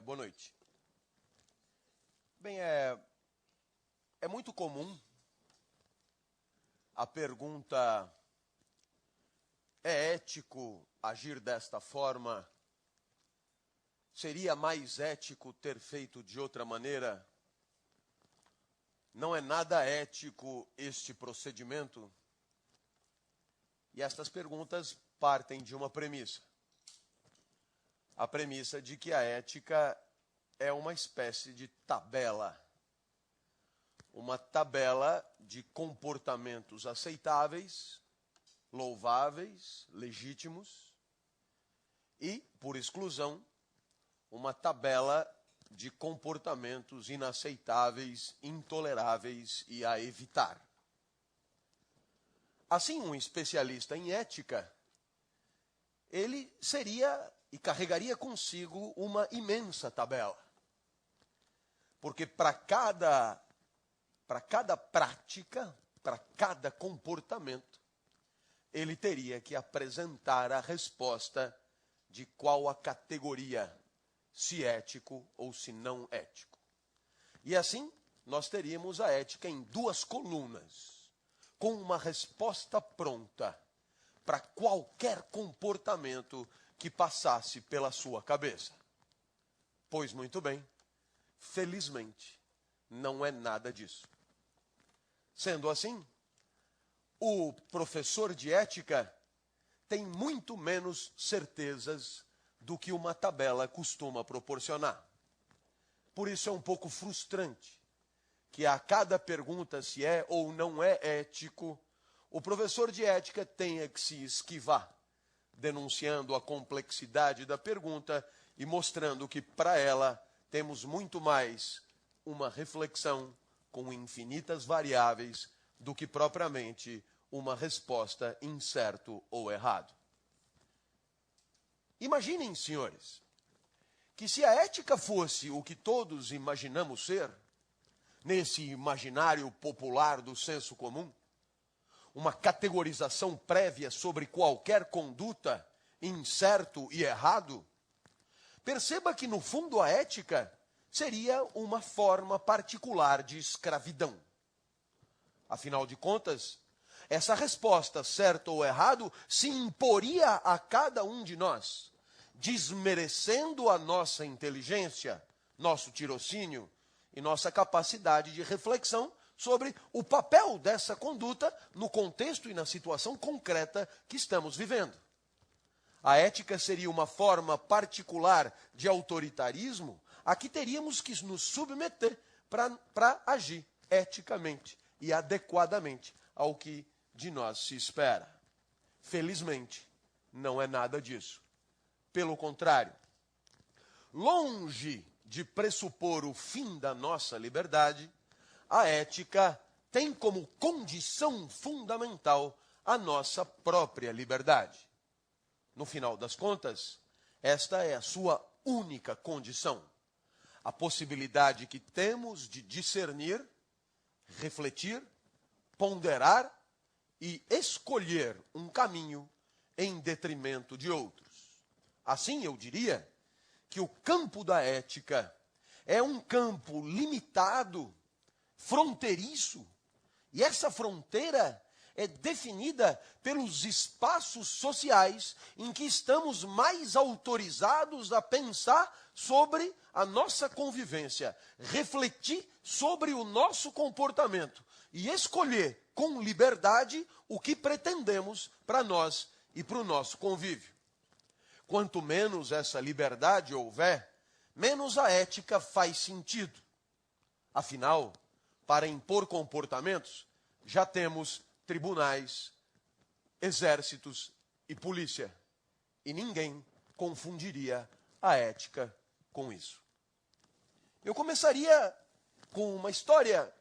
Boa noite. Bem, é muito comum a pergunta: é ético agir desta forma? Seria mais ético ter feito de outra maneira? Não é nada ético este procedimento? E estas perguntas partem de uma premissa. A premissa de que a ética é uma espécie de tabela. Uma tabela de comportamentos aceitáveis, louváveis, legítimos e, por exclusão, uma tabela de comportamentos inaceitáveis, intoleráveis e a evitar. Assim, um especialista em ética, ele seria e carregaria consigo uma imensa tabela. Porque para cada prática, para cada comportamento, ele teria que apresentar a resposta de qual a categoria, se ético ou se não ético. E assim, nós teríamos a ética em duas colunas, com uma resposta pronta para qualquer comportamento que passasse pela sua cabeça. Pois muito bem, felizmente, não é nada disso. Sendo assim, o professor de ética tem muito menos certezas do que uma tabela costuma proporcionar. Por isso é um pouco frustrante que a cada pergunta se é ou não é ético, o professor de ética tenha que se esquivar, denunciando a complexidade da pergunta e mostrando que para ela temos muito mais uma reflexão com infinitas variáveis do que propriamente uma resposta em certo ou errado. Imaginem, senhores, que se a ética fosse o que todos imaginamos ser, nesse imaginário popular do senso comum, uma categorização prévia sobre qualquer conduta em certo e errado, perceba que, no fundo, a ética seria uma forma particular de escravidão. Afinal de contas, essa resposta, certo ou errado, se imporia a cada um de nós, desmerecendo a nossa inteligência, nosso tirocínio e nossa capacidade de reflexão sobre o papel dessa conduta no contexto e na situação concreta que estamos vivendo. A ética seria uma forma particular de autoritarismo a que teríamos que nos submeter para agir eticamente e adequadamente ao que de nós se espera. Felizmente, não é nada disso. Pelo contrário, longe de pressupor o fim da nossa liberdade, a ética tem como condição fundamental a nossa própria liberdade. No final das contas, esta é a sua única condição. A possibilidade que temos de discernir, refletir, ponderar e escolher um caminho em detrimento de outros. Assim, eu diria que o campo da ética é um campo limitado, fronteiriço, e essa fronteira é definida pelos espaços sociais em que estamos mais autorizados a pensar sobre a nossa convivência, refletir sobre o nosso comportamento e escolher com liberdade o que pretendemos para nós e para o nosso convívio. Quanto menos essa liberdade houver, menos a ética faz sentido. Afinal, para impor comportamentos, já temos tribunais, exércitos e polícia. E ninguém confundiria a ética com isso. Eu começaria com uma história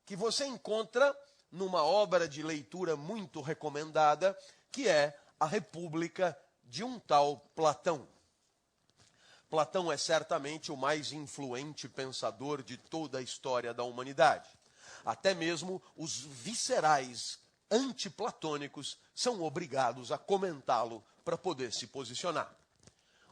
que você encontra numa obra de leitura muito recomendada, que é A República de um tal Platão. Platão é certamente o mais influente pensador de toda a história da humanidade. Até mesmo os viscerais antiplatônicos são obrigados a comentá-lo para poder se posicionar.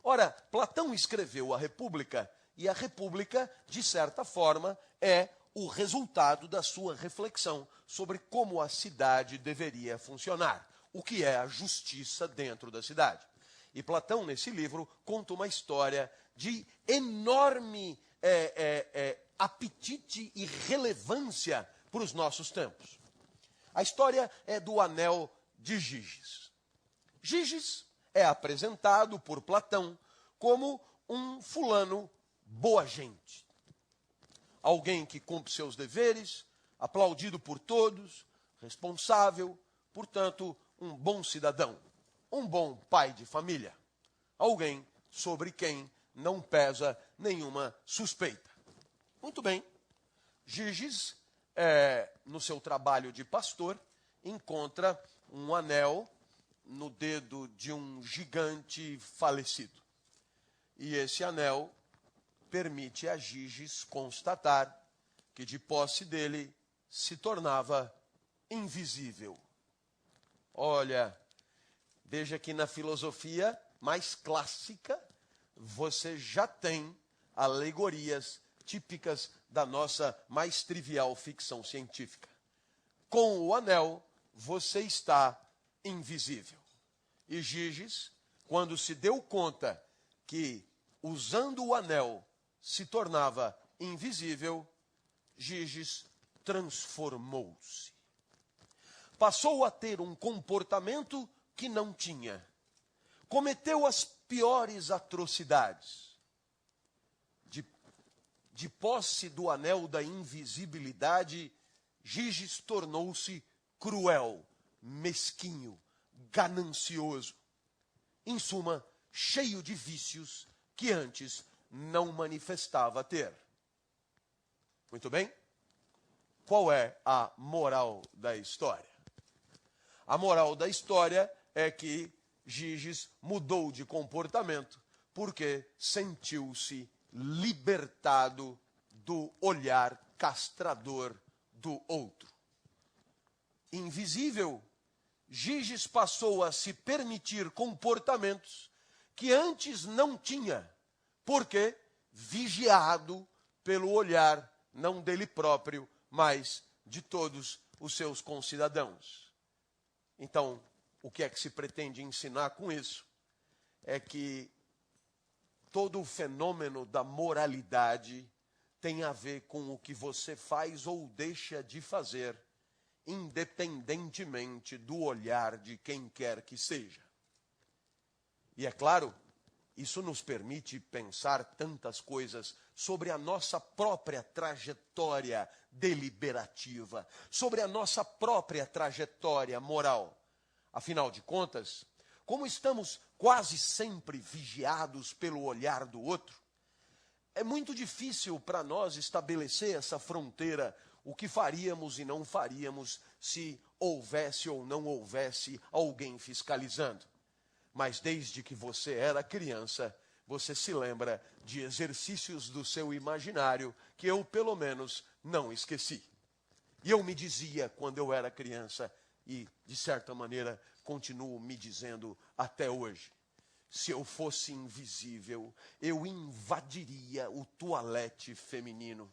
Ora, Platão escreveu a República, e a República, de certa forma, é o resultado da sua reflexão sobre como a cidade deveria funcionar, o que é a justiça dentro da cidade. E Platão, nesse livro, conta uma história de enorme apetite e relevância para os nossos tempos. A história é do anel de Giges. Giges é apresentado por Platão como um fulano boa gente. Alguém que cumpre seus deveres, aplaudido por todos, responsável, portanto, um bom cidadão, um bom pai de família. Alguém sobre quem não pesa nenhuma suspeita. Muito bem. Giges, no seu trabalho de pastor, encontra um anel no dedo de um gigante falecido. E esse anel permite a Giges constatar que de posse dele se tornava invisível. Olha, veja que na filosofia mais clássica você já tem alegorias típicas da nossa mais trivial ficção científica. Com o anel, você está invisível. E Giges, quando se deu conta que, usando o anel, se tornava invisível, Giges transformou-se. Passou a ter um comportamento que não tinha. Cometeu as piores atrocidades. De posse do anel da invisibilidade, Giges tornou-se cruel, mesquinho, ganancioso. Em suma, cheio de vícios que antes não manifestava ter. Muito bem? Qual é a moral da história? A moral da história é que Giges mudou de comportamento porque sentiu-se libertado do olhar castrador do outro. Invisível, Giges passou a se permitir comportamentos que antes não tinha, porque vigiado pelo olhar não dele próprio, mas de todos os seus concidadãos. Então, o que é que se pretende ensinar com isso? É que todo o fenômeno da moralidade tem a ver com o que você faz ou deixa de fazer, independentemente do olhar de quem quer que seja. E é claro, isso nos permite pensar tantas coisas sobre a nossa própria trajetória deliberativa, sobre a nossa própria trajetória moral. Afinal de contas, como estamos quase sempre vigiados pelo olhar do outro, é muito difícil para nós estabelecer essa fronteira, o que faríamos e não faríamos se houvesse ou não houvesse alguém fiscalizando. Mas desde que você era criança, você se lembra de exercícios do seu imaginário que eu, pelo menos, não esqueci. E eu me dizia, quando eu era criança, e, de certa maneira, continuo me dizendo até hoje, se eu fosse invisível, eu invadiria o toalete feminino.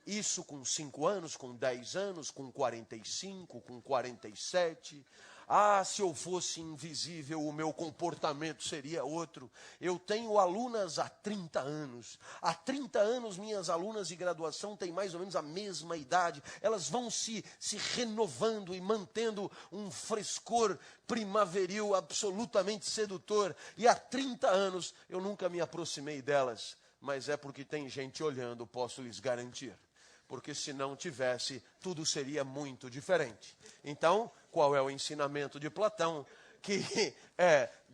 Isso com 5 anos, com 10 anos, com 45, com 47. Ah, se eu fosse invisível, o meu comportamento seria outro. Eu tenho alunas há 30 anos. Há 30 anos, minhas alunas de graduação têm mais ou menos a mesma idade. Elas vão se renovando e mantendo um frescor primaveril absolutamente sedutor. E há 30 anos eu nunca me aproximei delas. Mas é porque tem gente olhando, posso lhes garantir. Porque se não tivesse, tudo seria muito diferente. Então, qual é o ensinamento de Platão? Que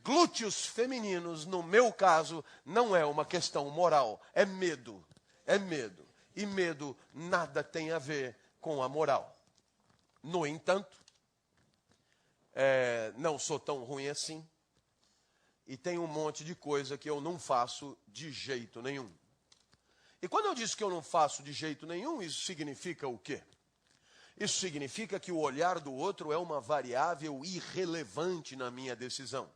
glúteos femininos, no meu caso, não é uma questão moral, é medo. É medo. E medo nada tem a ver com a moral. No entanto, não sou tão ruim assim. E tem um monte de coisa que eu não faço de jeito nenhum. E quando eu disse que eu não faço de jeito nenhum, isso significa o quê? Isso significa que o olhar do outro é uma variável irrelevante na minha decisão.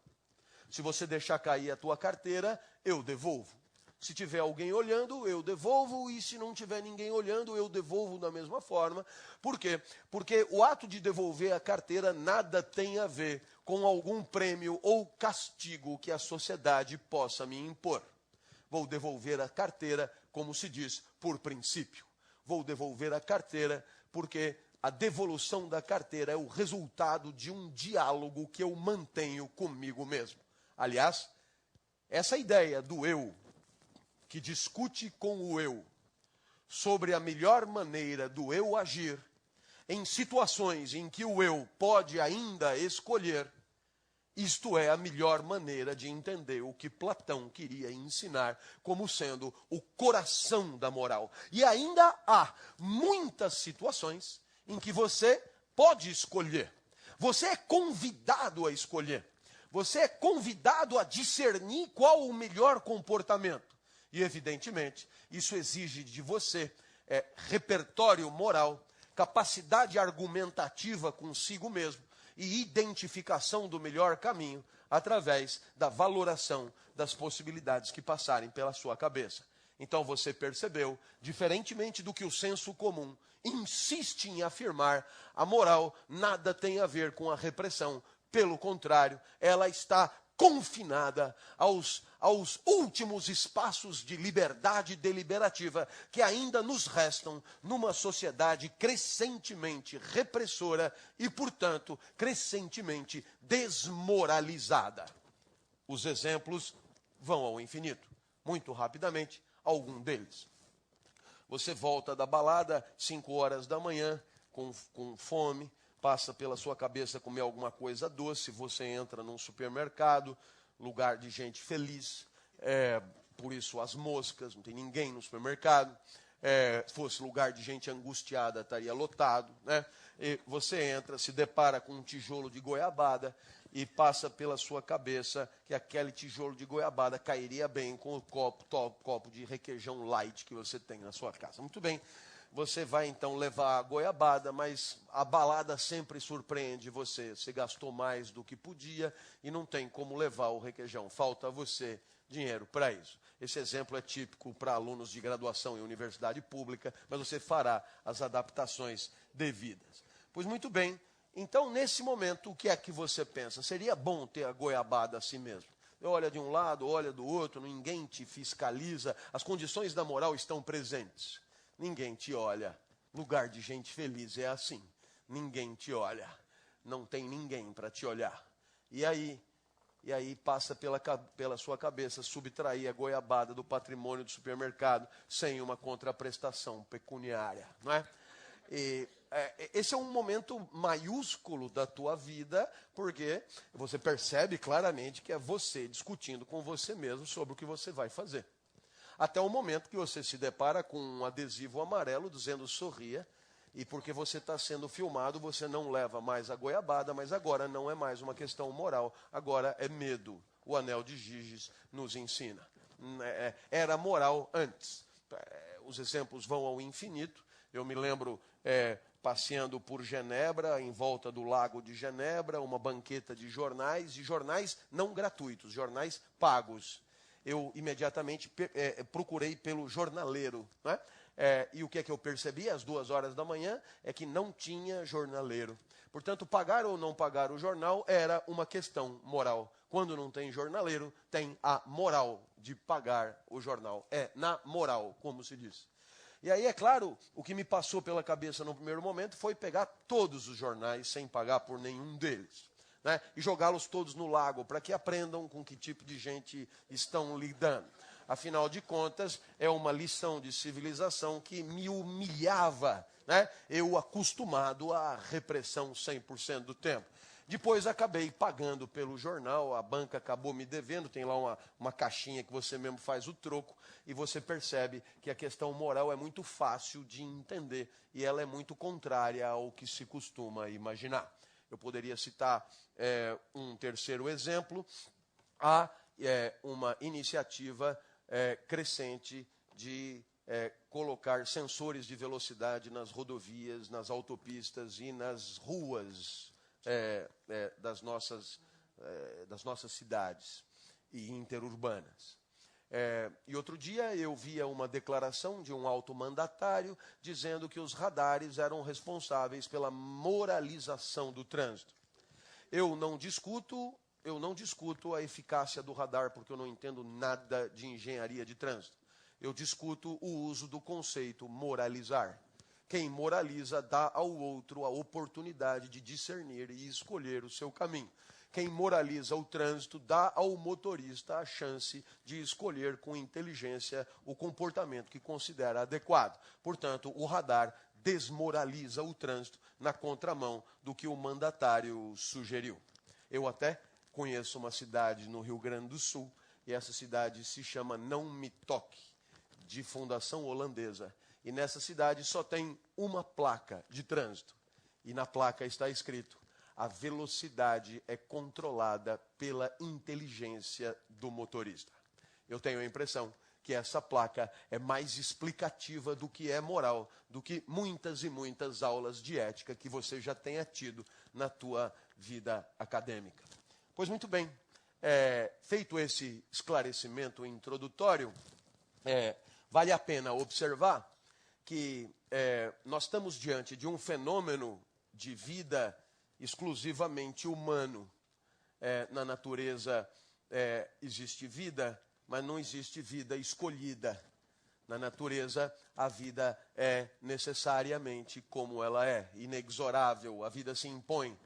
Se você deixar cair a tua carteira, eu devolvo. Se tiver alguém olhando, eu devolvo, e se não tiver ninguém olhando, eu devolvo da mesma forma. Por quê? Porque o ato de devolver a carteira nada tem a ver com algum prêmio ou castigo que a sociedade possa me impor. Vou devolver a carteira, como se diz, por princípio. Vou devolver a carteira porque a devolução da carteira é o resultado de um diálogo que eu mantenho comigo mesmo. Aliás, essa ideia do eu, que discute com o eu sobre a melhor maneira do eu agir em situações em que o eu pode ainda escolher, isto é a melhor maneira de entender o que Platão queria ensinar como sendo o coração da moral. E ainda há muitas situações em que você pode escolher. Você é convidado a escolher. Você é convidado a discernir qual o melhor comportamento. E, evidentemente, isso exige de você repertório moral, capacidade argumentativa consigo mesmo e identificação do melhor caminho através da valoração das possibilidades que passarem pela sua cabeça. Então você percebeu, diferentemente do que o senso comum insiste em afirmar, a moral nada tem a ver com a repressão. Pelo contrário, ela está confinada aos últimos espaços de liberdade deliberativa que ainda nos restam numa sociedade crescentemente repressora e, portanto, crescentemente desmoralizada. Os exemplos vão ao infinito. Muito rapidamente, algum deles. Você volta da balada, 5 horas da manhã, com fome, passa pela sua cabeça comer alguma coisa doce, você entra num supermercado, lugar de gente feliz, por isso as moscas, não tem ninguém no supermercado. Se fosse lugar de gente angustiada, estaria lotado, né? E você entra, se depara com um tijolo de goiabada e passa pela sua cabeça que aquele tijolo de goiabada cairia bem com o copo de requeijão light que você tem na sua casa. Muito bem. Você vai então levar a goiabada, mas a balada sempre surpreende você. Você gastou mais do que podia e não tem como levar o requeijão. Falta a você dinheiro para isso. Esse exemplo é típico para alunos de graduação em universidade pública, mas você fará as adaptações devidas. Pois muito bem, então nesse momento o que é que você pensa? Seria bom ter a goiabada assim mesmo. Olha de um lado, olha do outro, ninguém te fiscaliza, as condições da moral estão presentes. Ninguém te olha. Lugar de gente feliz é assim. Ninguém te olha. Não tem ninguém para te olhar. E aí passa pela sua cabeça subtrair a goiabada do patrimônio do supermercado sem uma contraprestação pecuniária, não é? Esse é um momento maiúsculo da tua vida, porque você percebe claramente que é você discutindo com você mesmo sobre o que você vai fazer. Até o momento que você se depara com um adesivo amarelo dizendo sorria, e porque você está sendo filmado, você não leva mais a goiabada, mas agora não é mais uma questão moral, agora é medo. O anel de Giges nos ensina. Era moral antes. Os exemplos vão ao infinito. Eu me lembro passeando por Genebra, em volta do lago de Genebra, uma banqueta de jornais, e jornais não gratuitos, jornais pagos. Eu imediatamente procurei pelo jornaleiro, né? E o que é que eu percebi às 2 horas da manhã é que não tinha jornaleiro. Portanto, pagar ou não pagar o jornal era uma questão moral. Quando não tem jornaleiro, tem a moral de pagar o jornal. É na moral, como se diz. E aí, é claro, o que me passou pela cabeça no primeiro momento foi pegar todos os jornais sem pagar por nenhum deles. Né, e jogá-los todos no lago, para que aprendam com que tipo de gente estão lidando. Afinal de contas, é uma lição de civilização que me humilhava, né? Eu acostumado à repressão 100% do tempo. Depois acabei pagando pelo jornal, a banca acabou me devendo, tem lá uma caixinha que você mesmo faz o troco, e você percebe que a questão moral é muito fácil de entender, e ela é muito contrária ao que se costuma imaginar. Eu poderia citar um terceiro exemplo. Há uma iniciativa crescente de colocar sensores de velocidade nas rodovias, nas autopistas e nas ruas das nossas das nossas cidades e interurbanas. E outro dia eu via uma declaração de um alto mandatário dizendo que os radares eram responsáveis pela moralização do trânsito. Eu não discuto a eficácia do radar, porque eu não entendo nada de engenharia de trânsito. Eu discuto o uso do conceito moralizar. Quem moraliza dá ao outro a oportunidade de discernir e escolher o seu caminho. Quem moraliza o trânsito dá ao motorista a chance de escolher com inteligência o comportamento que considera adequado. Portanto, o radar desmoraliza o trânsito na contramão do que o mandatário sugeriu. Eu até conheço uma cidade no Rio Grande do Sul, e essa cidade se chama Não Me Toque, de fundação holandesa. E nessa cidade só tem uma placa de trânsito. E na placa está escrito: a velocidade é controlada pela inteligência do motorista. Eu tenho a impressão que essa placa é mais explicativa do que é moral, do que muitas e muitas aulas de ética que você já tenha tido na tua vida acadêmica. Pois muito bem, feito esse esclarecimento introdutório, vale a pena observar que nós estamos diante de um fenômeno de vida exclusivamente humano. Na natureza existe vida, mas não existe vida escolhida. Na natureza, a vida é necessariamente como ela é, inexorável, a vida se impõe.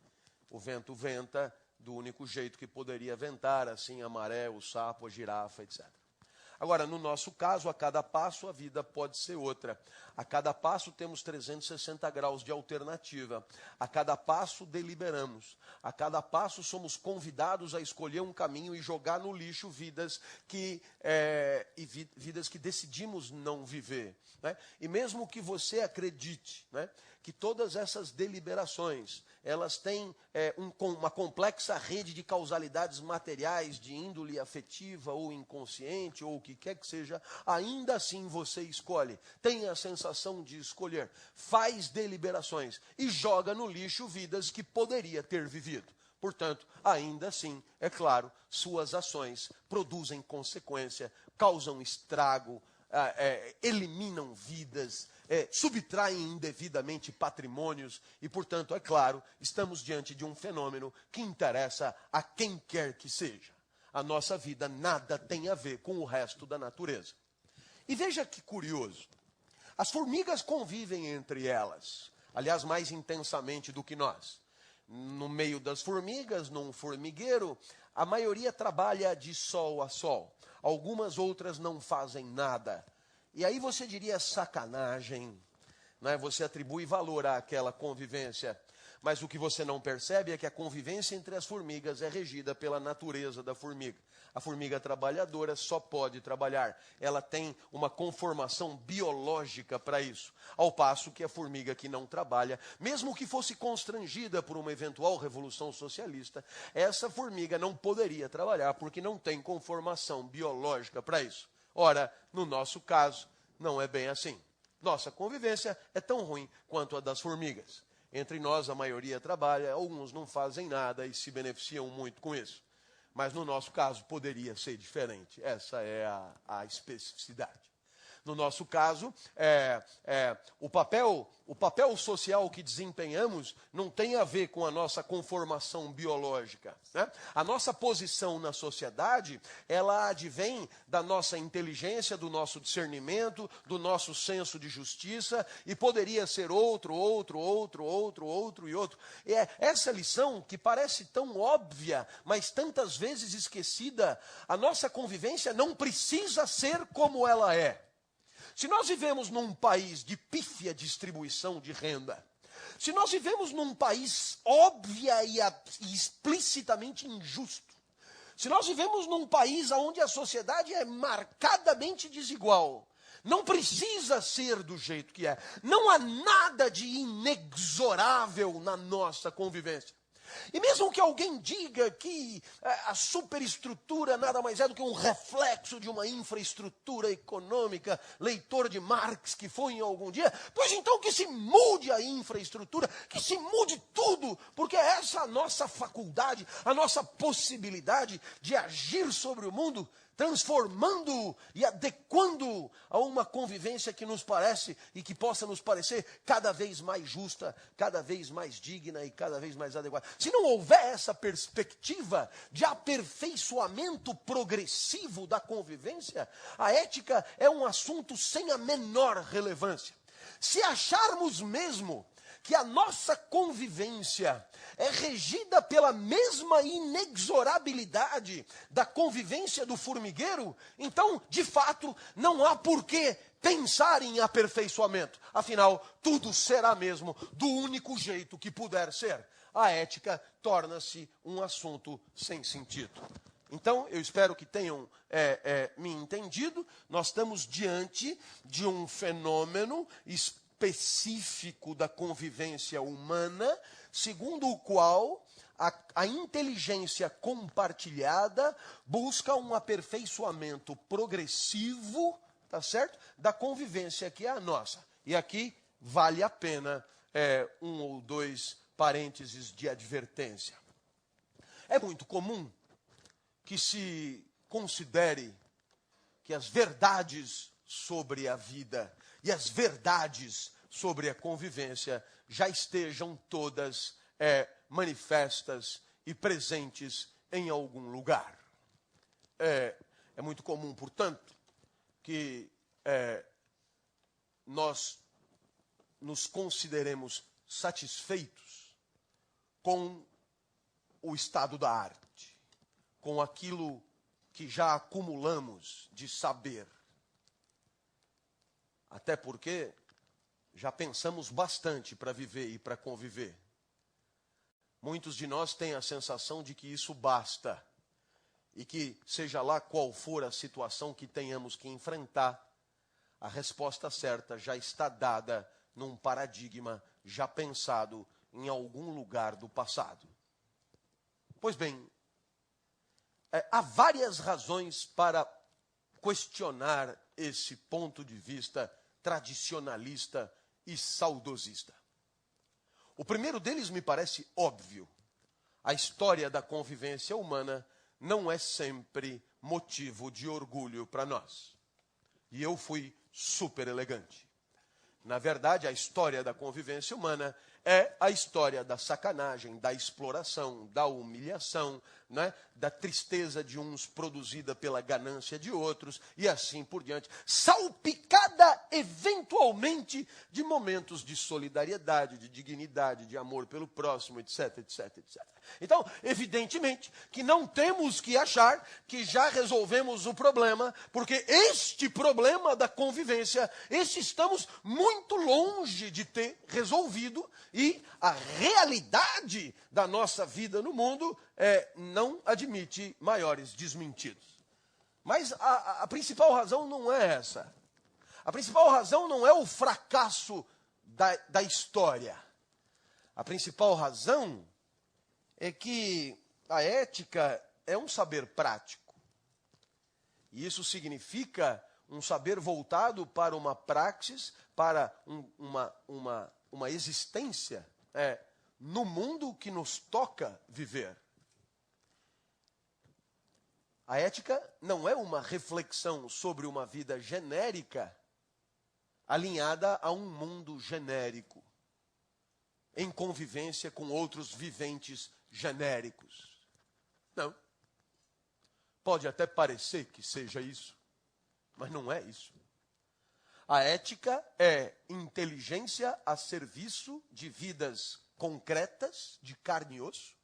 O vento venta do único jeito que poderia ventar, assim a maré, o sapo, a girafa, etc. Agora, no nosso caso, a cada passo a vida pode ser outra. A cada passo temos 360 graus de alternativa. A cada passo deliberamos. A cada passo somos convidados a escolher um caminho e jogar no lixo vidas que decidimos não viver. Né? E mesmo que você acredite, né, que todas essas deliberações, elas têm uma complexa rede de causalidades materiais, de índole afetiva ou inconsciente, ou o que quer que seja, ainda assim você escolhe. Tem a sensação de escolher. Faz deliberações e joga no lixo vidas que poderia ter vivido. Portanto, ainda assim, é claro, suas ações produzem consequência, causam estrago, eliminam vidas, subtraem indevidamente patrimônios e, portanto, é claro, estamos diante de um fenômeno que interessa a quem quer que seja. A nossa vida nada tem a ver com o resto da natureza. E veja que curioso, as formigas convivem entre elas, aliás, mais intensamente do que nós. No meio das formigas, num formigueiro, a maioria trabalha de sol a sol. Algumas outras não fazem nada. E aí você diria sacanagem, né? Você atribui valor àquela convivência. Mas o que você não percebe é que a convivência entre as formigas é regida pela natureza da formiga. A formiga trabalhadora só pode trabalhar. Ela tem uma conformação biológica para isso. Ao passo que a formiga que não trabalha, mesmo que fosse constrangida por uma eventual revolução socialista, essa formiga não poderia trabalhar porque não tem conformação biológica para isso. Ora, no nosso caso, não é bem assim. Nossa convivência é tão ruim quanto a das formigas. Entre nós, a maioria trabalha, alguns não fazem nada e se beneficiam muito com isso. Mas no nosso caso, poderia ser diferente. Essa é a especificidade. No nosso caso, o papel social que desempenhamos não tem a ver com a nossa conformação biológica. Né? A nossa posição na sociedade, ela advém da nossa inteligência, do nosso discernimento, do nosso senso de justiça, e poderia ser outro e outro. E essa lição, que parece tão óbvia, mas tantas vezes esquecida, a nossa convivência não precisa ser como ela é. Se nós vivemos num país de pífia distribuição de renda, se nós vivemos num país óbvia e explicitamente injusto, se nós vivemos num país onde a sociedade é marcadamente desigual, não precisa ser do jeito que é. Não há nada de inexorável na nossa convivência. E mesmo que alguém diga que a superestrutura nada mais é do que um reflexo de uma infraestrutura econômica, leitor de Marx que foi em algum dia, pois então que se mude a infraestrutura, que se mude tudo, porque é essa a nossa faculdade, a nossa possibilidade de agir sobre o mundo, transformando e adequando a uma convivência que nos parece e que possa nos parecer cada vez mais justa, cada vez mais digna e cada vez mais adequada. Se não houver essa perspectiva de aperfeiçoamento progressivo da convivência, a ética é um assunto sem a menor relevância. Se acharmos mesmo que a nossa convivência é regida pela mesma inexorabilidade da convivência do formigueiro, então, de fato, não há por que pensar em aperfeiçoamento. Afinal, tudo será mesmo do único jeito que puder ser. A ética torna-se um assunto sem sentido. Então, eu espero que tenham me entendido. Nós estamos diante de um fenômeno específico da convivência humana, segundo o qual a inteligência compartilhada busca um aperfeiçoamento progressivo, tá certo? Da convivência que é a nossa. E aqui vale a pena um ou dois parênteses de advertência. É muito comum que se considere que as verdades sobre a vida e as verdades sobre a convivência já estejam todas manifestas e presentes em algum lugar. É muito comum, portanto, que nós nos consideremos satisfeitos com o estado da arte, com aquilo que já acumulamos de saber. Até porque já pensamos bastante para viver e para conviver. Muitos de nós têm a sensação de que isso basta. E que, seja lá qual for a situação que tenhamos que enfrentar, a resposta certa já está dada num paradigma já pensado em algum lugar do passado. Pois bem, há várias razões para questionar esse ponto de vista tradicionalista e saudosista. O primeiro deles me parece óbvio. A história da convivência humana não é sempre motivo de orgulho para nós. E eu fui super elegante. Na verdade, a história da convivência humana é a história da sacanagem, da exploração, da humilhação, né? Da tristeza de uns produzida pela ganância de outros, e assim por diante, salpicada eventualmente de momentos de solidariedade, de dignidade, de amor pelo próximo, etc, etc, etc. Então, evidentemente, que não temos que achar que já resolvemos o problema, porque este problema da convivência, esse estamos muito longe de ter resolvido, e a realidade da nossa vida no mundo não admite maiores desmentidos. Mas a principal razão não é essa. A principal razão não é o fracasso da história. A principal razão é que a ética é um saber prático. E isso significa um saber voltado para uma praxis, para uma existência no mundo que nos toca viver. A ética não é uma reflexão sobre uma vida genérica alinhada a um mundo genérico, em convivência com outros viventes genéricos. Não. Pode até parecer que seja isso, mas não é isso. A ética é inteligência a serviço de vidas concretas, de carne e osso,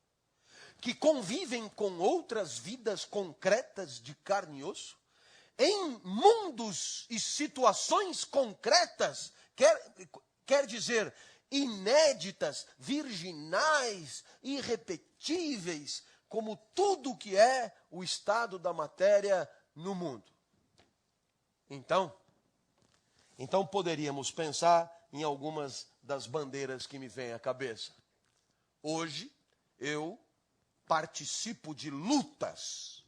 que convivem com outras vidas concretas de carne e osso, em mundos e situações concretas, quer dizer, inéditas, virginais, irrepetíveis, como tudo que é o estado da matéria no mundo. Então poderíamos pensar em algumas das bandeiras que me vêm à cabeça. Hoje, eu participo de lutas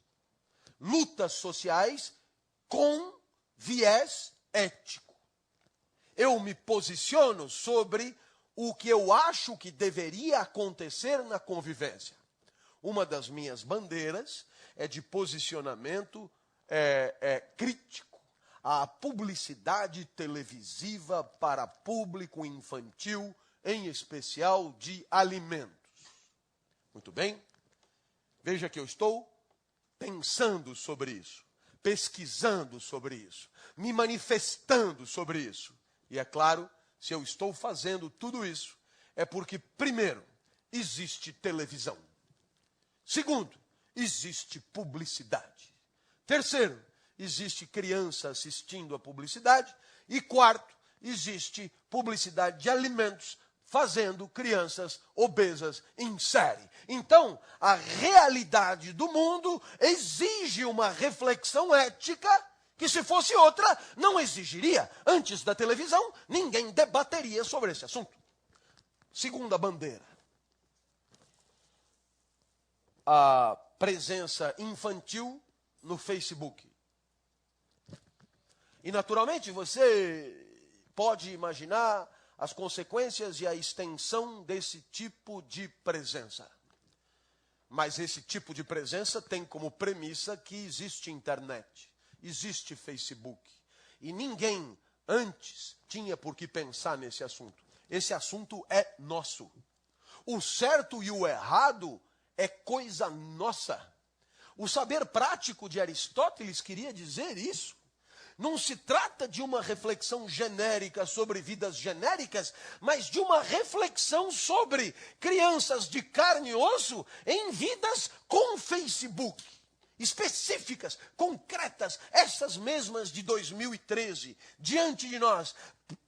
sociais com viés ético. Eu me posiciono sobre o que eu acho que deveria acontecer na convivência. Uma das minhas bandeiras é de posicionamento crítico à publicidade televisiva para público infantil, em especial de alimentos. Muito bem? Veja que eu estou pensando sobre isso, pesquisando sobre isso, me manifestando sobre isso. E é claro, se eu estou fazendo tudo isso, é porque, primeiro, existe televisão. Segundo, existe publicidade. Terceiro, existe criança assistindo a publicidade. E quarto, existe publicidade de alimentos fazendo crianças obesas em série. Então, a realidade do mundo exige uma reflexão ética que, se fosse outra, não exigiria. Antes da televisão, ninguém debateria sobre esse assunto. Segunda bandeira. A presença infantil no Facebook. E, naturalmente, você pode imaginar as consequências e a extensão desse tipo de presença. Mas esse tipo de presença tem como premissa que existe internet, existe Facebook. E ninguém antes tinha por que pensar nesse assunto. Esse assunto é nosso. O certo e o errado é coisa nossa. O saber prático de Aristóteles queria dizer isso. Não se trata de uma reflexão genérica sobre vidas genéricas, mas de uma reflexão sobre crianças de carne e osso em vidas com Facebook. Específicas, concretas, essas mesmas de 2013, diante de nós.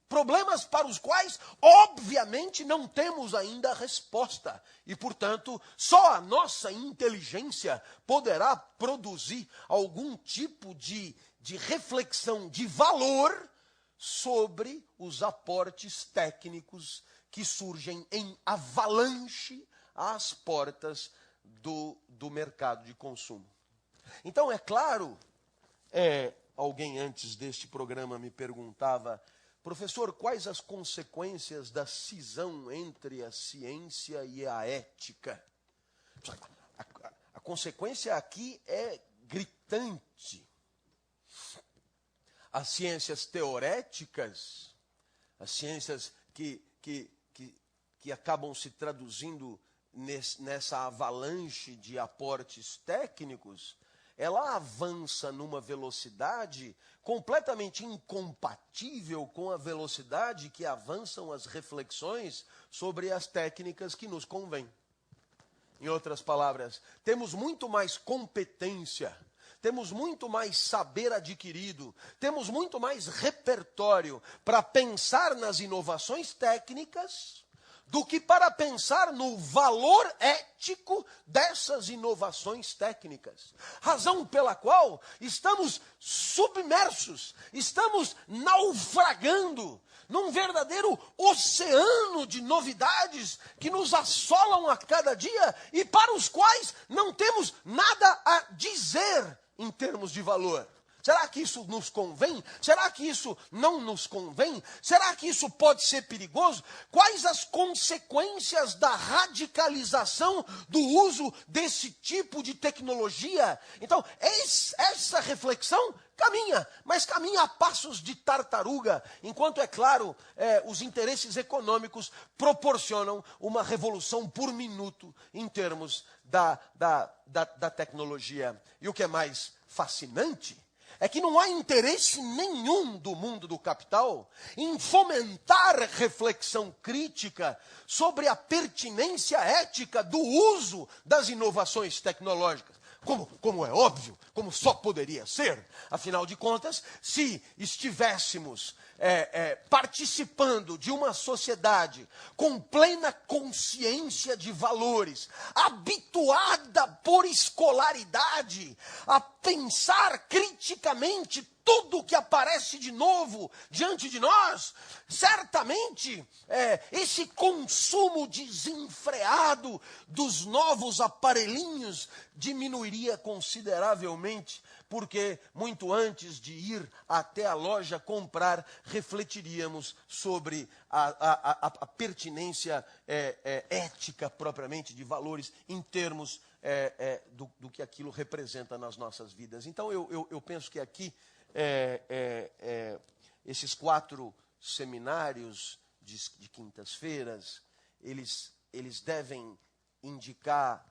Problemas para os quais, obviamente, não temos ainda a resposta. E, portanto, só a nossa inteligência poderá produzir algum tipo de reflexão de valor sobre os aportes técnicos que surgem em avalanche às portas do mercado de consumo. Então, é claro, alguém antes deste programa me perguntava: professor, quais as consequências da cisão entre a ciência e a ética? A consequência aqui é gritante. As ciências teoréticas, as ciências que acabam se traduzindo nessa avalanche de aportes técnicos, ela avança numa velocidade completamente incompatível com a velocidade que avançam as reflexões sobre as técnicas que nos convêm. Em outras palavras, temos muito mais competência, temos muito mais saber adquirido, temos muito mais repertório para pensar nas inovações técnicas do que para pensar no valor ético dessas inovações técnicas. Razão pela qual estamos submersos, estamos naufragando num verdadeiro oceano de novidades que nos assolam a cada dia e para os quais não temos nada a dizer em termos de valor. Será que isso nos convém? Será que isso não nos convém? Será que isso pode ser perigoso? Quais as consequências da radicalização do uso desse tipo de tecnologia? Então, essa reflexão caminha, mas caminha a passos de tartaruga, enquanto, é claro, os interesses econômicos proporcionam uma revolução por minuto em termos da tecnologia. E o que é mais fascinante é que não há interesse nenhum do mundo do capital em fomentar reflexão crítica sobre a pertinência ética do uso das inovações tecnológicas. Como é óbvio, como só poderia ser. Afinal de contas, se estivéssemos participando de uma sociedade com plena consciência de valores, habituada por escolaridade a pensar criticamente tudo que aparece de novo diante de nós, certamente esse consumo desenfreado dos novos aparelhinhos diminuiria consideravelmente, porque muito antes de ir até a loja comprar, refletiríamos sobre a pertinência ética propriamente de valores em termos do que aquilo representa nas nossas vidas. Então eu penso que aqui esses 4 seminários de quintas-feiras, eles devem indicar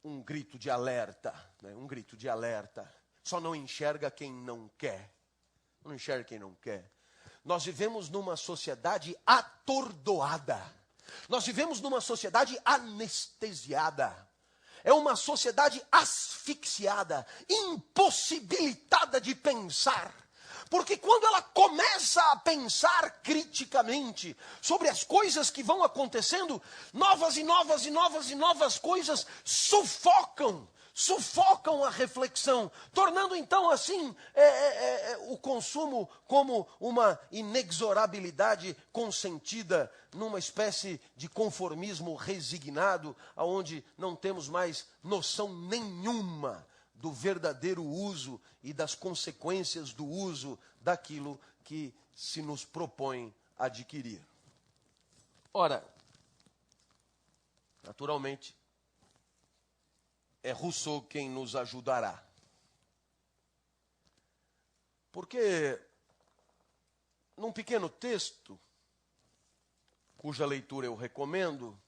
um grito de alerta, né? Um grito de alerta. Só não enxerga quem não quer. Não enxerga quem não quer. Nós vivemos numa sociedade atordoada. Nós vivemos numa sociedade anestesiada. É uma sociedade asfixiada, impossibilitada de pensar. Porque quando ela começa a pensar criticamente sobre as coisas que vão acontecendo, novas e novas e novas e novas coisas sufocam a reflexão, tornando então assim o consumo como uma inexorabilidade consentida, numa espécie de conformismo resignado, onde não temos mais noção nenhuma do verdadeiro uso e das consequências do uso daquilo que se nos propõe adquirir. Ora, naturalmente, é Rousseau quem nos ajudará. Porque, num pequeno texto, cuja leitura eu recomendo,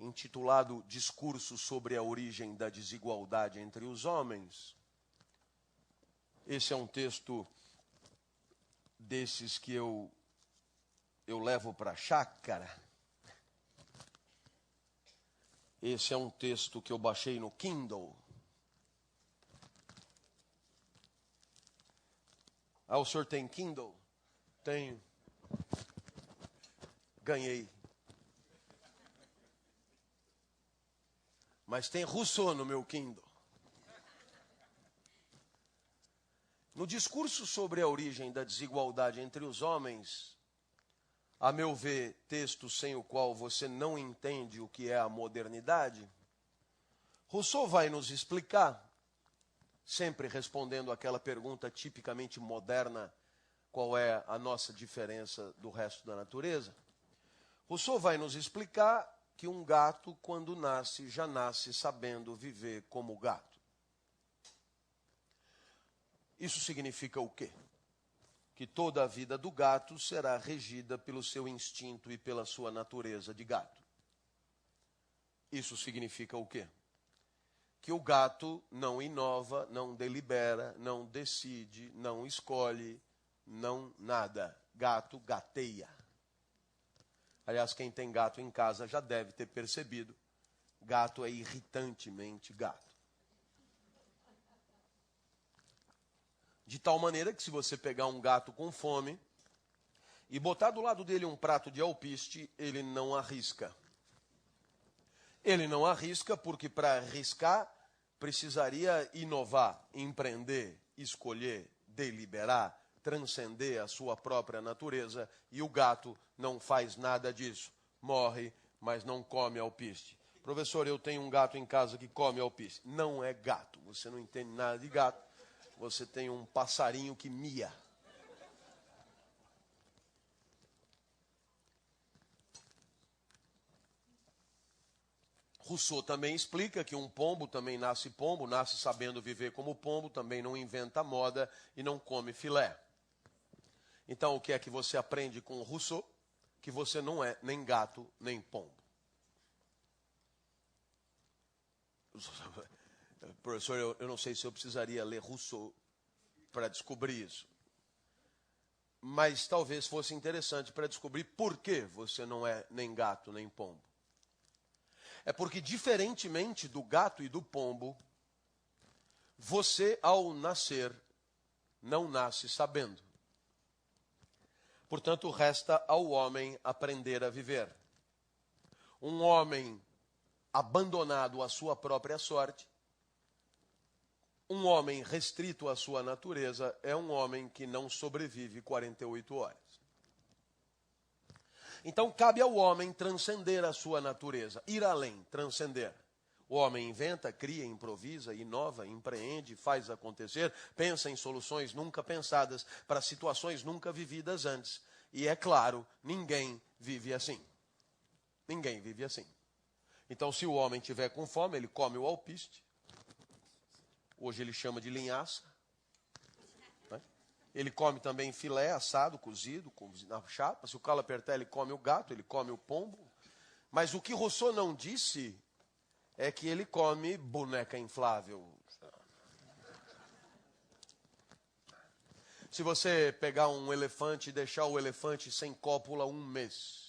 intitulado Discurso sobre a Origem da Desigualdade entre os Homens, esse é um texto desses que eu levo para a chácara. Esse é um texto que eu baixei no Kindle. Ah, o senhor tem Kindle? Tenho. Ganhei. Mas tem Rousseau no meu Kindle. No discurso sobre a origem da desigualdade entre os homens, a meu ver, texto sem o qual você não entende o que é a modernidade, Rousseau vai nos explicar, sempre respondendo àquela pergunta tipicamente moderna, qual é a nossa diferença do resto da natureza. Rousseau vai nos explicar que um gato, quando nasce, já nasce sabendo viver como gato. Isso significa o quê? Que toda a vida do gato será regida pelo seu instinto e pela sua natureza de gato. Isso significa o quê? Que o gato não inova, não delibera, não decide, não escolhe, não nada. Gato gateia. Aliás, quem tem gato em casa já deve ter percebido. Gato é irritantemente gato. De tal maneira que se você pegar um gato com fome e botar do lado dele um prato de alpiste, ele não arrisca. Ele não arrisca porque para arriscar precisaria inovar, empreender, escolher, deliberar, transcender a sua própria natureza, e o gato não faz nada disso. Morre, mas não come alpiste. Professor, eu tenho um gato em casa que come alpiste. Não é gato, você não entende nada de gato. Você tem um passarinho que mia. Rousseau também explica que um pombo também nasce pombo, nasce sabendo viver como pombo, também não inventa moda e não come filé. Então, o que é que você aprende com Rousseau? Que você não é nem gato, nem pombo. Professor, eu não sei se eu precisaria ler Rousseau para descobrir isso. Mas talvez fosse interessante para descobrir por que você não é nem gato, nem pombo. É porque, diferentemente do gato e do pombo, você, ao nascer, não nasce sabendo. Portanto, resta ao homem aprender a viver. Um homem abandonado à sua própria sorte, Um homem restrito à sua natureza é um homem que não sobrevive 48 horas. Então, cabe ao homem transcender a sua natureza, ir além, transcender. O homem inventa, cria, improvisa, inova, empreende, faz acontecer, pensa em soluções nunca pensadas para situações nunca vividas antes. E é claro, ninguém vive assim. Ninguém vive assim. Então, se o homem tiver com fome, ele come o alpiste. Hoje ele chama de linhaça. Né? Ele come também filé, assado, cozido na chapa. Se o calo apertar, ele come o gato, ele come o pombo. Mas o que Rousseau não disse é que ele come boneca inflável. Se você pegar um elefante e deixar o elefante sem cópula 1 mês,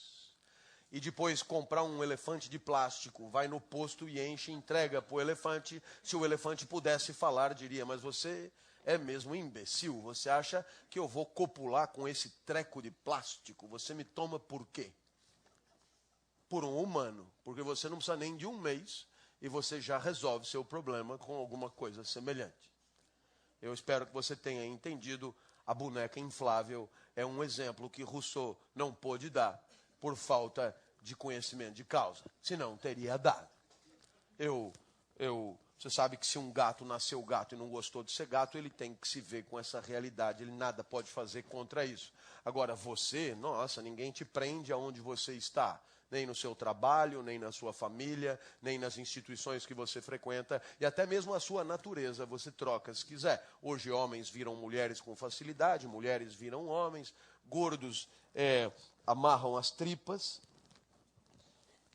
e depois comprar um elefante de plástico, vai no posto e enche e entrega para o elefante, se o elefante pudesse falar, diria, mas você é mesmo imbecil, você acha que eu vou copular com esse treco de plástico? Você me toma por quê? Por um humano, porque você não precisa nem de 1 mês, e você já resolve seu problema com alguma coisa semelhante. Eu espero que você tenha entendido. A boneca inflável é um exemplo que Rousseau não pôde dar por falta de conhecimento de causa. Senão, teria dado. Você sabe que se um gato nasceu gato e não gostou de ser gato, ele tem que se ver com essa realidade. Ele nada pode fazer contra isso. Agora, você, nossa, ninguém te prende aonde você está. Nem no seu trabalho, nem na sua família, nem nas instituições que você frequenta, e até mesmo a sua natureza você troca se quiser. Hoje homens viram mulheres com facilidade, mulheres viram homens, gordos amarram as tripas.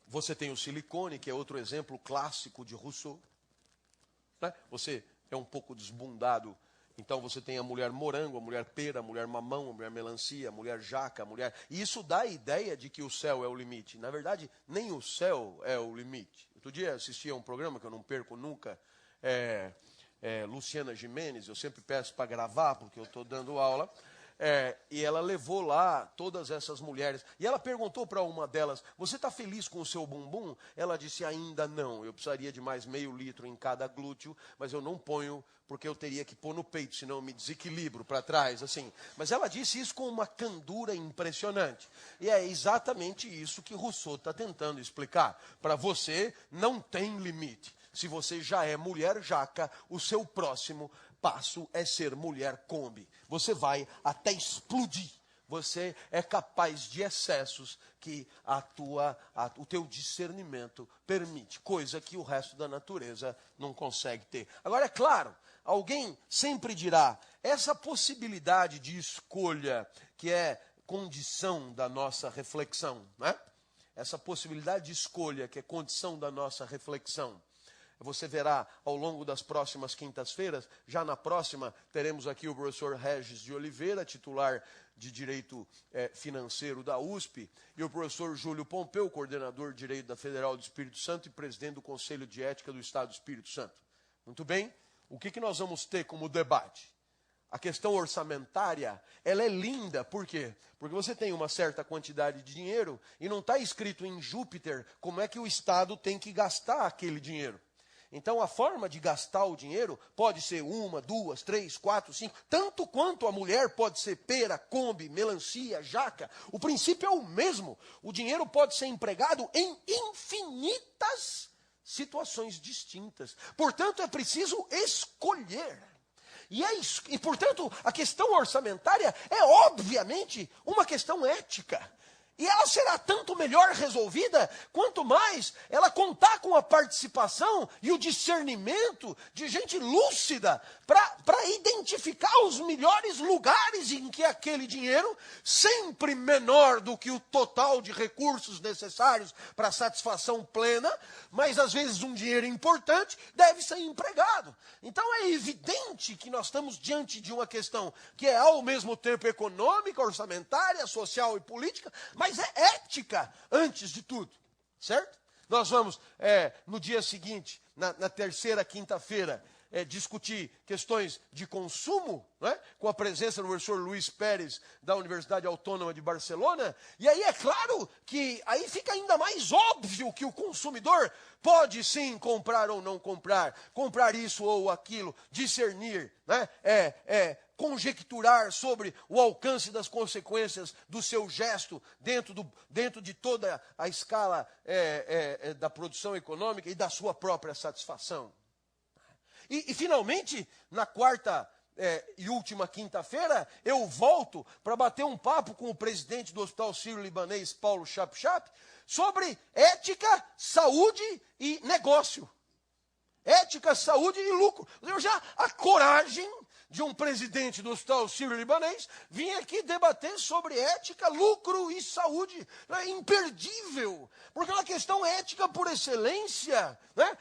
Você tem o silicone, que é outro exemplo clássico de Rousseau. Né? Você é um pouco desbundado. Então você tem a mulher morango, a mulher pera, a mulher mamão, a mulher melancia, a mulher jaca, a mulher... E isso dá a ideia de que o céu é o limite. Na verdade, nem o céu é o limite. Outro dia assisti a um programa que eu não perco nunca, Luciana Gimenez, eu sempre peço para gravar, porque eu estou dando aula. E ela levou lá todas essas mulheres. E ela perguntou para uma delas, você está feliz com o seu bumbum? Ela disse, ainda não. Eu precisaria de mais meio litro em cada glúteo, mas eu não ponho, porque eu teria que pôr no peito, senão eu me desequilibro para trás. Assim. Mas ela disse isso com uma candura impressionante. E é exatamente isso que Rousseau está tentando explicar. Para você, não tem limite. Se você já é mulher jaca, o seu próximo passo é ser mulher Kombi. Você vai até explodir. Você é capaz de excessos que o teu discernimento permite. Coisa que o resto da natureza não consegue ter. Agora, é claro, alguém sempre dirá, essa possibilidade de escolha que é condição da nossa reflexão, né? Essa possibilidade de escolha que é condição da nossa reflexão. Você verá ao longo das próximas quintas-feiras, já na próxima teremos aqui o professor Regis de Oliveira, titular de Direito Financeiro da USP, e o professor Júlio Pompeu, coordenador de Direito da Federal do Espírito Santo e presidente do Conselho de Ética do Estado do Espírito Santo. Muito bem, o que nós vamos ter como debate? A questão orçamentária, ela é linda, por quê? Porque você tem uma certa quantidade de dinheiro e não está escrito em Júpiter como é que o Estado tem que gastar aquele dinheiro. Então, a forma de gastar o dinheiro pode ser 1, 2, 3, 4, 5, tanto quanto a mulher pode ser pera, Kombi, melancia, jaca. O princípio é o mesmo. O dinheiro pode ser empregado em infinitas situações distintas. Portanto, é preciso escolher. E, portanto, a questão orçamentária é, obviamente, uma questão ética. E ela será tanto melhor resolvida, quanto mais ela contar com a participação e o discernimento de gente lúcida para identificar os melhores lugares em que aquele dinheiro, sempre menor do que o total de recursos necessários para a satisfação plena, mas às vezes um dinheiro importante, deve ser empregado. Então é evidente que nós estamos diante de uma questão que é ao mesmo tempo econômica, orçamentária, social e política, mas é ética antes de tudo, certo? Nós vamos, no dia seguinte, na terceira quinta-feira, discutir questões de consumo, né, com a presença do professor Luiz Pérez, da Universidade Autônoma de Barcelona. E aí é claro que aí fica ainda mais óbvio que o consumidor pode sim comprar ou não comprar isso ou aquilo, discernir, né, conjecturar sobre o alcance das consequências do seu gesto dentro de toda a escala da produção econômica e da sua própria satisfação. E finalmente, na quarta e última quinta-feira, eu volto para bater um papo com o presidente do Hospital Sírio-Libanês, Paulo Chapchap, sobre ética, saúde e negócio. Ética, saúde e lucro. Já a coragem de um presidente do Hospital Sírio-Libanês vir aqui debater sobre ética, lucro e saúde. É imperdível, porque é uma questão ética por excelência, né?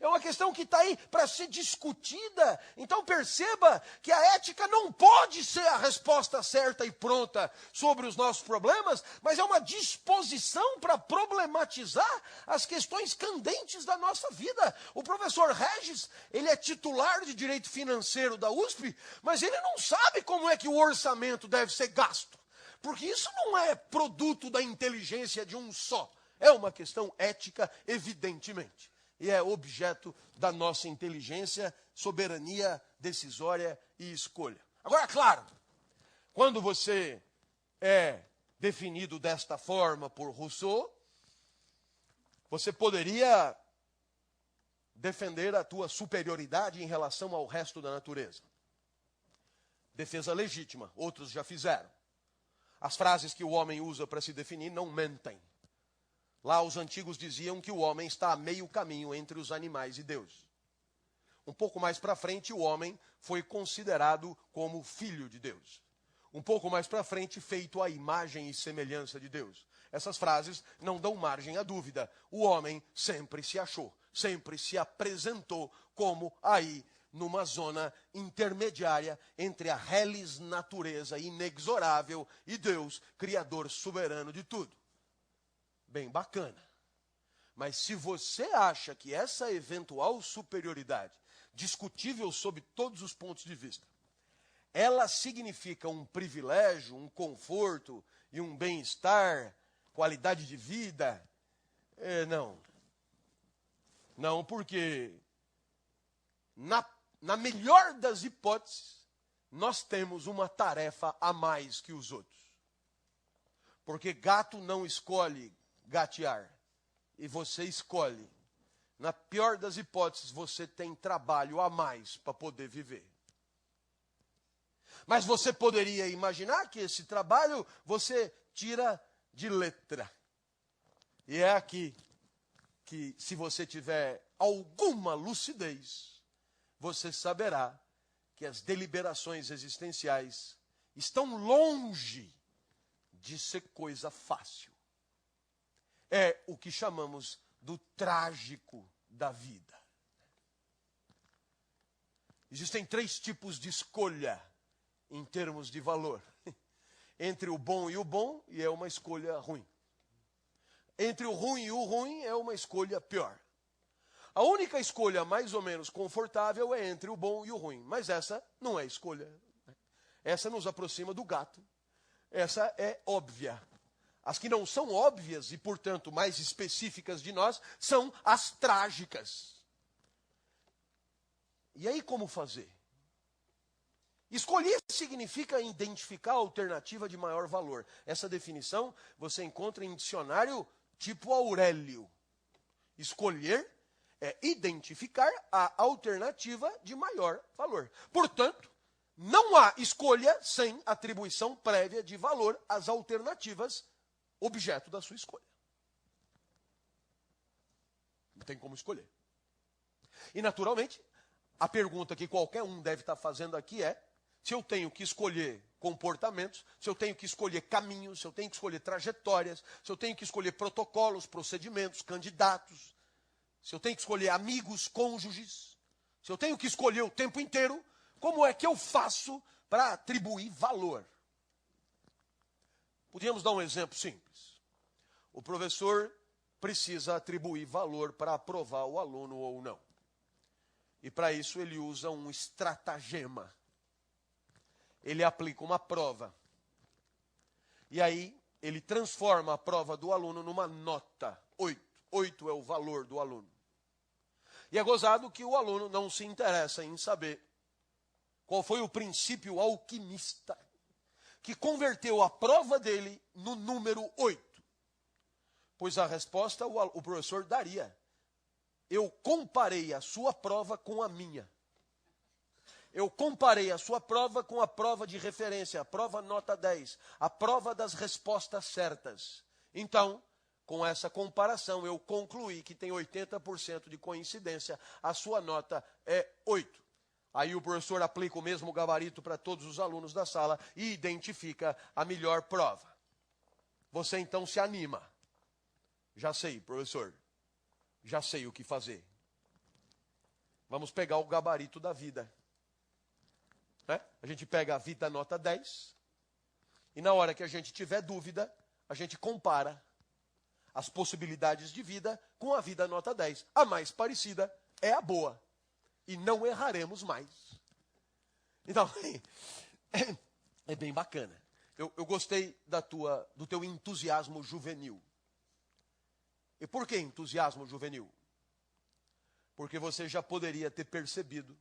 É uma questão que está aí para ser discutida. Então perceba que a ética não pode ser a resposta certa e pronta sobre os nossos problemas, mas é uma disposição para problematizar as questões candentes da nossa vida. O professor Regis, ele é titular de Direito Financeiro da USP, mas ele não sabe como é que o orçamento deve ser gasto, porque isso não é produto da inteligência de um só, é uma questão ética, evidentemente, e é objeto da nossa inteligência, soberania decisória e escolha. Agora, claro, quando você é definido desta forma por Rousseau, você poderia defender a tua superioridade em relação ao resto da natureza. Defesa legítima, outros já fizeram. As frases que o homem usa para se definir não mentem. Lá os antigos diziam que o homem está a meio caminho entre os animais e Deus. Um pouco mais para frente, o homem foi considerado como filho de Deus. Um pouco mais para frente, feito à imagem e semelhança de Deus. Essas frases não dão margem à dúvida. O homem sempre se achou, sempre se apresentou como aí, numa zona intermediária entre a reles natureza inexorável e Deus, criador soberano de tudo. Bem bacana. Mas se você acha que essa eventual superioridade, discutível sob todos os pontos de vista, ela significa um privilégio, um conforto e um bem-estar, qualidade de vida, não. Não, porque na melhor das hipóteses, nós temos uma tarefa a mais que os outros. Porque gato não escolhe gatear, e você escolhe. Na pior das hipóteses, você tem trabalho a mais para poder viver. Mas você poderia imaginar que esse trabalho você tira de letra. E é aqui que, se você tiver alguma lucidez, você saberá que as deliberações existenciais estão longe de ser coisa fácil. É o que chamamos do trágico da vida. Existem 3 tipos de escolha em termos de valor. Entre o bom, e é uma escolha ruim. Entre o ruim e o ruim, é uma escolha pior. A única escolha mais ou menos confortável é entre o bom e o ruim. Mas essa não é escolha. Essa nos aproxima do gato. Essa é óbvia. As que não são óbvias e, portanto, mais específicas de nós, são as trágicas. E aí, como fazer? Escolher significa identificar a alternativa de maior valor. Essa definição você encontra em dicionário tipo Aurélio. Escolher é identificar a alternativa de maior valor. Portanto, não há escolha sem atribuição prévia de valor às alternativas objeto da sua escolha. Não tem como escolher. E, naturalmente, a pergunta que qualquer um deve estar fazendo aqui é: se eu tenho que escolher comportamentos, se eu tenho que escolher caminhos, se eu tenho que escolher trajetórias, se eu tenho que escolher protocolos, procedimentos, candidatos, se eu tenho que escolher amigos, cônjuges, se eu tenho que escolher o tempo inteiro, como é que eu faço para atribuir valor? Podíamos dar um exemplo simples. O professor precisa atribuir valor para aprovar o aluno ou não. E para isso ele usa um estratagema. Ele aplica uma prova. E aí ele transforma a prova do aluno numa nota 8. 8 é o valor do aluno. E é gozado que o aluno não se interessa em saber qual foi o princípio alquimista que converteu a prova dele no número 8. Pois a resposta o professor daria. Eu comparei a sua prova com a minha. Eu comparei a sua prova com a prova de referência, a prova nota 10, a prova das respostas certas. Então, com essa comparação, eu concluí que tem 80% de coincidência, a sua nota é 8. Aí o professor aplica o mesmo gabarito para todos os alunos da sala e identifica a melhor prova. Você então se anima. Já sei, professor. Já sei o que fazer. Vamos pegar o gabarito da vida. A gente pega a vida nota 10 e na hora que a gente tiver dúvida, a gente compara as possibilidades de vida com a vida nota 10. A mais parecida é a boa. E não erraremos mais. Então, é bem bacana. Eu gostei do teu entusiasmo juvenil. E por que entusiasmo juvenil? Porque você já poderia ter percebido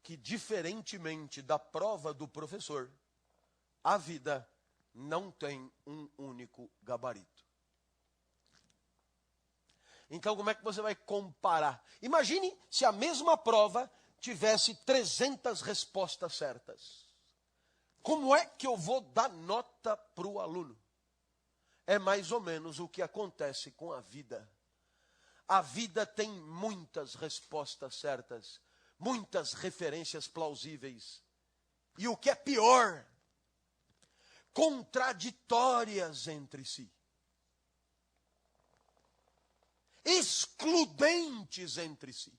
que, diferentemente da prova do professor, a vida não tem um único gabarito. Então, como é que você vai comparar? Imagine se a mesma prova tivesse 300 respostas certas. Como é que eu vou dar nota para o aluno? É mais ou menos o que acontece com a vida. A vida tem muitas respostas certas, muitas referências plausíveis. E o que é pior, contraditórias entre si. Excludentes entre si.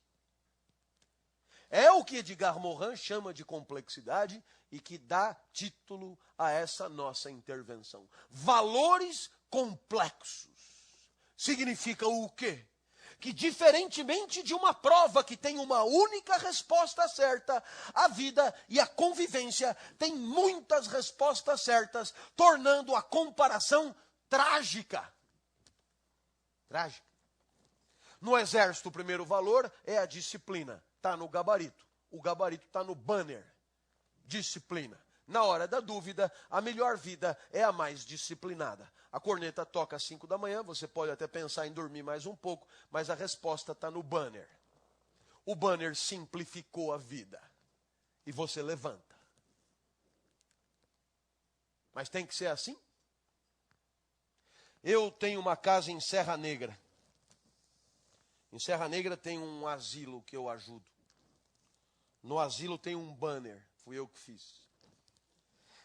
É o que Edgar Morin chama de complexidade e que dá título a essa nossa intervenção. Valores complexos. Significa o quê? Que diferentemente de uma prova que tem uma única resposta certa, a vida e a convivência têm muitas respostas certas, tornando a comparação trágica. Trágica. No exército, o primeiro valor é a disciplina. Está no gabarito. O gabarito está no banner. Disciplina. Na hora da dúvida, a melhor vida é a mais disciplinada. A corneta toca às 5 da manhã, você pode até pensar em dormir mais um pouco, mas a resposta está no banner. O banner simplificou a vida. E você levanta. Mas tem que ser assim? Eu tenho uma casa em Serra Negra. Em Serra Negra tem um asilo que eu ajudo. No asilo tem um banner, fui eu que fiz.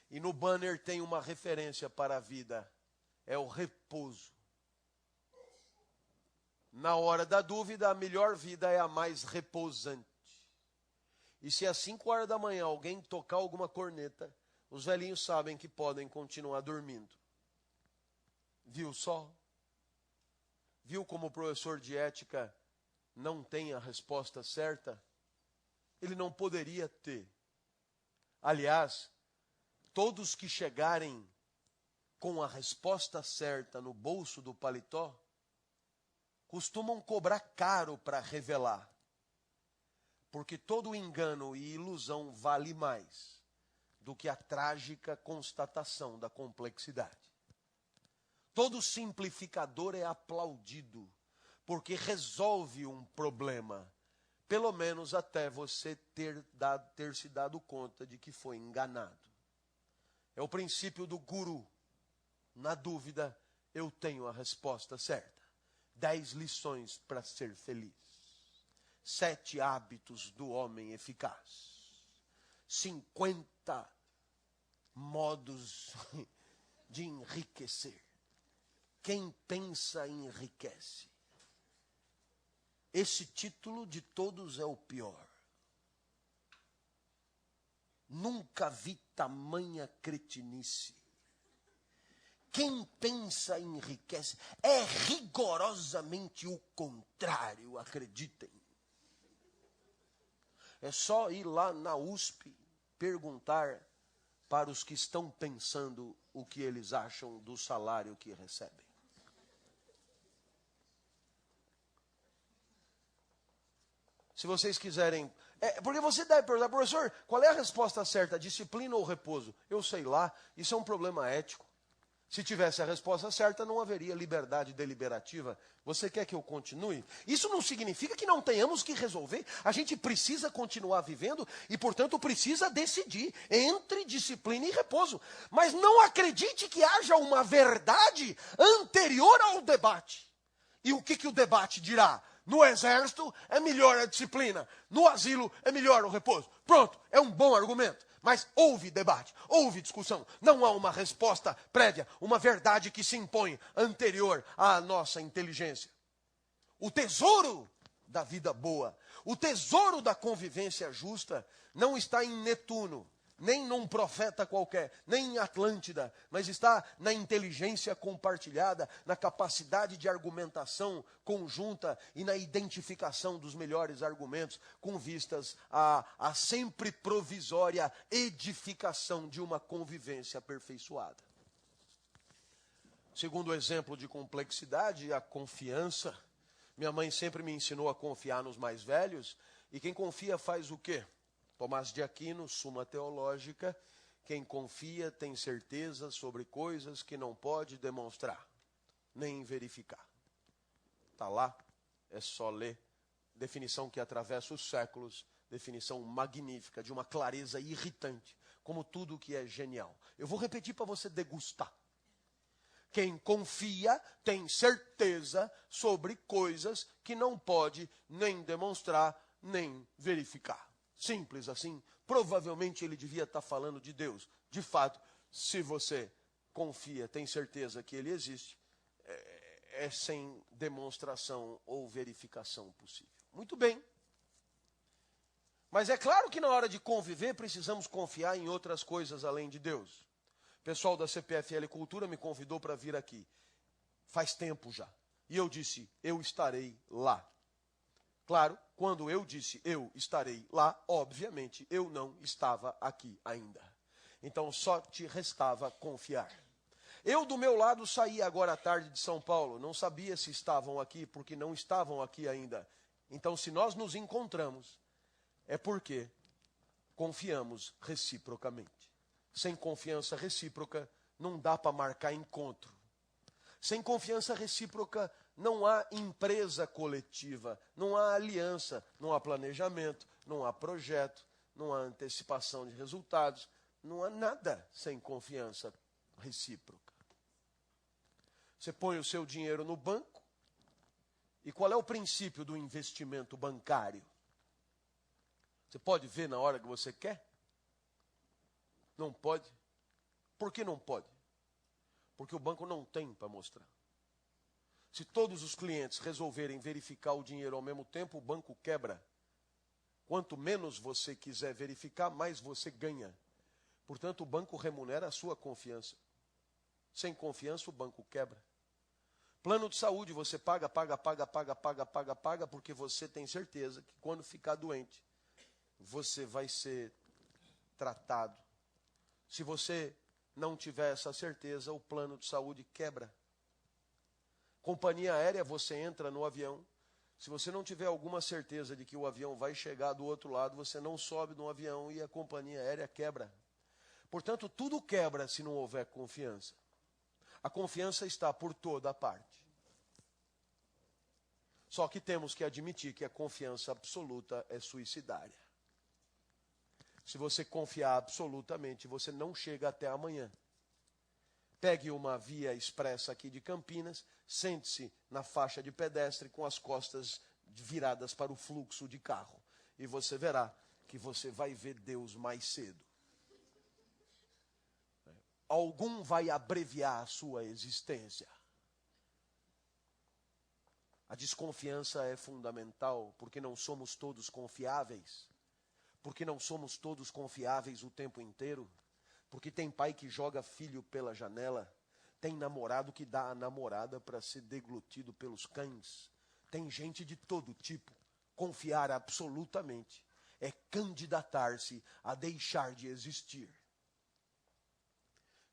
E no banner tem uma referência para a vida, é o repouso. Na hora da dúvida, a melhor vida é a mais repousante. E se às 5 horas da manhã alguém tocar alguma corneta, os velhinhos sabem que podem continuar dormindo. Viu só? Viu como o professor de ética não tem a resposta certa? Ele não poderia ter. Aliás, todos que chegarem com a resposta certa no bolso do paletó, costumam cobrar caro para revelar. Porque todo engano e ilusão vale mais do que a trágica constatação da complexidade. Todo simplificador é aplaudido, porque resolve um problema, pelo menos até você ter se dado conta de que foi enganado. É o princípio do guru. Na dúvida, eu tenho a resposta certa. 10 lições para ser feliz. 7 hábitos do homem eficaz. 50 modos de enriquecer. Quem pensa enriquece. Esse título de todos é o pior. Nunca vi tamanha cretinice. Quem pensa enriquece. É rigorosamente o contrário, acreditem. É só ir lá na USP perguntar para os que estão pensando o que eles acham do salário que recebem. Se vocês quiserem... porque você deve perguntar, professor, qual é a resposta certa, disciplina ou repouso? Eu sei lá, isso é um problema ético. Se tivesse a resposta certa, não haveria liberdade deliberativa. Você quer que eu continue? Isso não significa que não tenhamos que resolver. A gente precisa continuar vivendo e, portanto, precisa decidir entre disciplina e repouso. Mas não acredite que haja uma verdade anterior ao debate. E o que o debate dirá? No exército é melhor a disciplina, no asilo é melhor o repouso. Pronto, é um bom argumento. Mas houve debate, houve discussão. Não há uma resposta prévia, uma verdade que se impõe anterior à nossa inteligência. O tesouro da vida boa, o tesouro da convivência justa não está em Netuno, nem num profeta qualquer, nem em Atlântida, mas está na inteligência compartilhada, na capacidade de argumentação conjunta e na identificação dos melhores argumentos com vistas à sempre provisória edificação de uma convivência aperfeiçoada. Segundo exemplo de complexidade, a confiança. Minha mãe sempre me ensinou a confiar nos mais velhos, e quem confia faz o quê? Tomás de Aquino, Suma Teológica, quem confia tem certeza sobre coisas que não pode demonstrar, nem verificar. Está lá, é só ler. Definição que atravessa os séculos, definição magnífica, de uma clareza irritante, como tudo que é genial. Eu vou repetir para você degustar. Quem confia tem certeza sobre coisas que não pode nem demonstrar, nem verificar. Simples assim. Provavelmente ele devia estar falando de Deus. De fato, se você confia, tem certeza que ele existe, é sem demonstração ou verificação possível. Muito bem. Mas é claro que na hora de conviver precisamos confiar em outras coisas além de Deus. O pessoal da CPFL Cultura me convidou para vir aqui. Faz tempo já. E eu disse, eu estarei lá. Claro, quando eu disse eu estarei lá, obviamente eu não estava aqui ainda. Então só te restava confiar. Eu do meu lado saí agora à tarde de São Paulo. Não sabia se estavam aqui, porque não estavam aqui ainda. Então se nós nos encontramos, é porque confiamos reciprocamente. Sem confiança recíproca, não dá para marcar encontro. Sem confiança recíproca, não há empresa coletiva, não há aliança, não há planejamento, não há projeto, não há antecipação de resultados, não há nada sem confiança recíproca. Você põe o seu dinheiro no banco, e qual é o princípio do investimento bancário? Você pode ver na hora que você quer? Não pode. Por que não pode? Porque o banco não tem para mostrar. Se todos os clientes resolverem verificar o dinheiro ao mesmo tempo, o banco quebra. Quanto menos você quiser verificar, mais você ganha. Portanto, o banco remunera a sua confiança. Sem confiança, o banco quebra. Plano de saúde, você paga, porque você tem certeza que quando ficar doente, você vai ser tratado. Se você não tiver essa certeza, o plano de saúde quebra. Companhia aérea, você entra no avião. Se você não tiver alguma certeza de que o avião vai chegar do outro lado, você não sobe no avião e a companhia aérea quebra. Portanto, tudo quebra se não houver confiança. A confiança está por toda a parte. Só que temos que admitir que a confiança absoluta é suicidária. Se você confiar absolutamente, você não chega até amanhã. Pegue uma via expressa aqui de Campinas, sente-se na faixa de pedestre com as costas viradas para o fluxo de carro. E você verá que você vai ver Deus mais cedo. Algum vai abreviar a sua existência. A desconfiança é fundamental, porque não somos todos confiáveis. Porque não somos todos confiáveis o tempo inteiro. Porque tem pai que joga filho pela janela. Tem namorado que dá a namorada para ser deglutido pelos cães. Tem gente de todo tipo. Confiar absolutamente é candidatar-se a deixar de existir.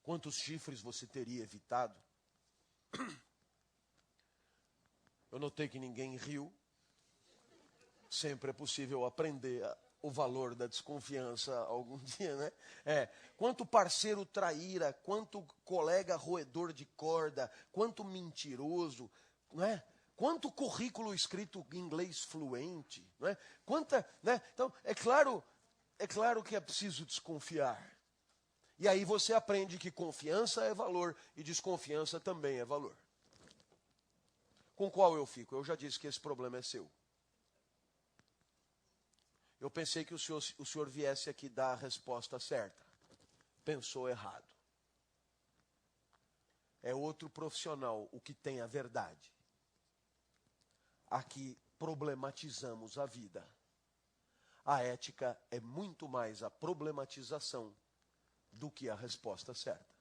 Quantos chifres você teria evitado? Eu notei que ninguém riu. Sempre é possível aprender o valor da desconfiança algum dia, né? Quanto parceiro traíra, quanto colega roedor de corda, quanto mentiroso, não é? Quanto currículo escrito em inglês fluente, não é? Então, é claro que é preciso desconfiar. E aí você aprende que confiança é valor e desconfiança também é valor. Com qual eu fico? Eu já disse que esse problema é seu. Eu pensei que o senhor viesse aqui dar a resposta certa. Pensou errado. É outro profissional o que tem a verdade. Aqui problematizamos a vida. A ética é muito mais a problematização do que a resposta certa.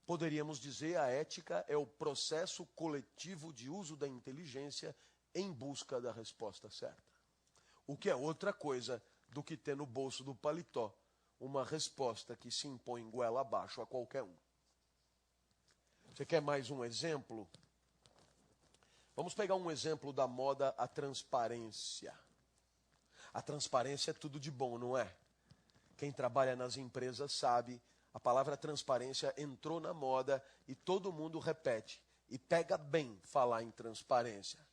Poderíamos dizer a ética é o processo coletivo de uso da inteligência em busca da resposta certa. O que é outra coisa do que ter no bolso do paletó uma resposta que se impõe goela abaixo a qualquer um. Você quer mais um exemplo? Vamos pegar um exemplo da moda, a transparência. A transparência é tudo de bom, não é? Quem trabalha nas empresas sabe, a palavra transparência entrou na moda e todo mundo repete. E pega bem falar em transparência.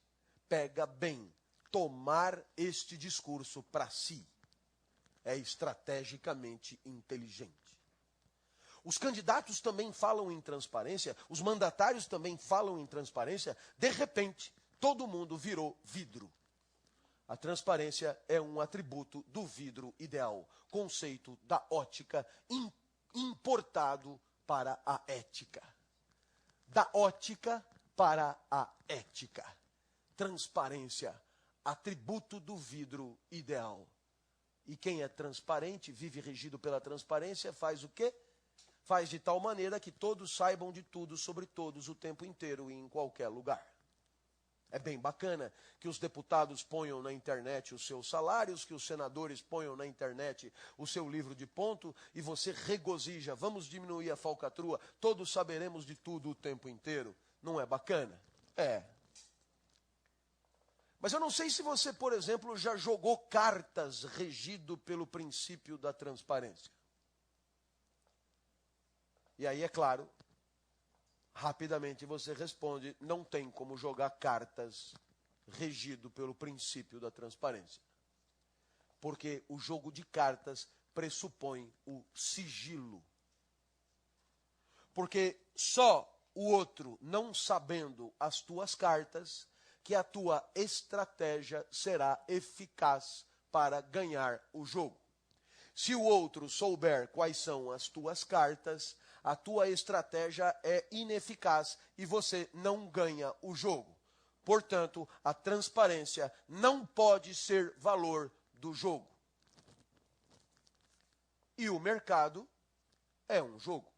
Pega bem tomar este discurso para si. É estrategicamente inteligente. Os candidatos também falam em transparência, os mandatários também falam em transparência. De repente, todo mundo virou vidro. A transparência é um atributo do vidro ideal, conceito da ótica importado para a ética. Da ótica para a ética. Transparência, atributo do vidro ideal. E quem é transparente, vive regido pela transparência, faz o quê? Faz de tal maneira que todos saibam de tudo sobre todos o tempo inteiro e em qualquer lugar. É bem bacana que os deputados ponham na internet os seus salários, que os senadores ponham na internet o seu livro de ponto e você regozija. Vamos diminuir a falcatrua, todos saberemos de tudo o tempo inteiro. Não é bacana? É. Mas eu não sei se você, por exemplo, já jogou cartas regido pelo princípio da transparência. E aí, é claro, rapidamente você responde, não tem como jogar cartas regido pelo princípio da transparência. Porque o jogo de cartas pressupõe o sigilo. Porque só o outro não sabendo as tuas cartas, que a tua estratégia será eficaz para ganhar o jogo. Se o outro souber quais são as tuas cartas, a tua estratégia é ineficaz e você não ganha o jogo. Portanto, a transparência não pode ser valor do jogo. E o mercado é um jogo.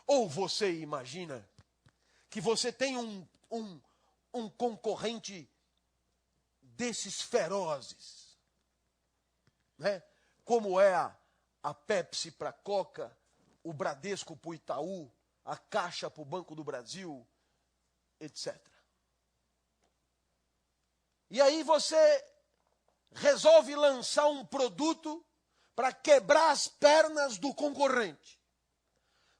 Ou você imagina que você tem um concorrente desses ferozes, né? Como é a Pepsi para a Coca, o Bradesco para o Itaú, a Caixa para o Banco do Brasil, etc. E aí você resolve lançar um produto para quebrar as pernas do concorrente.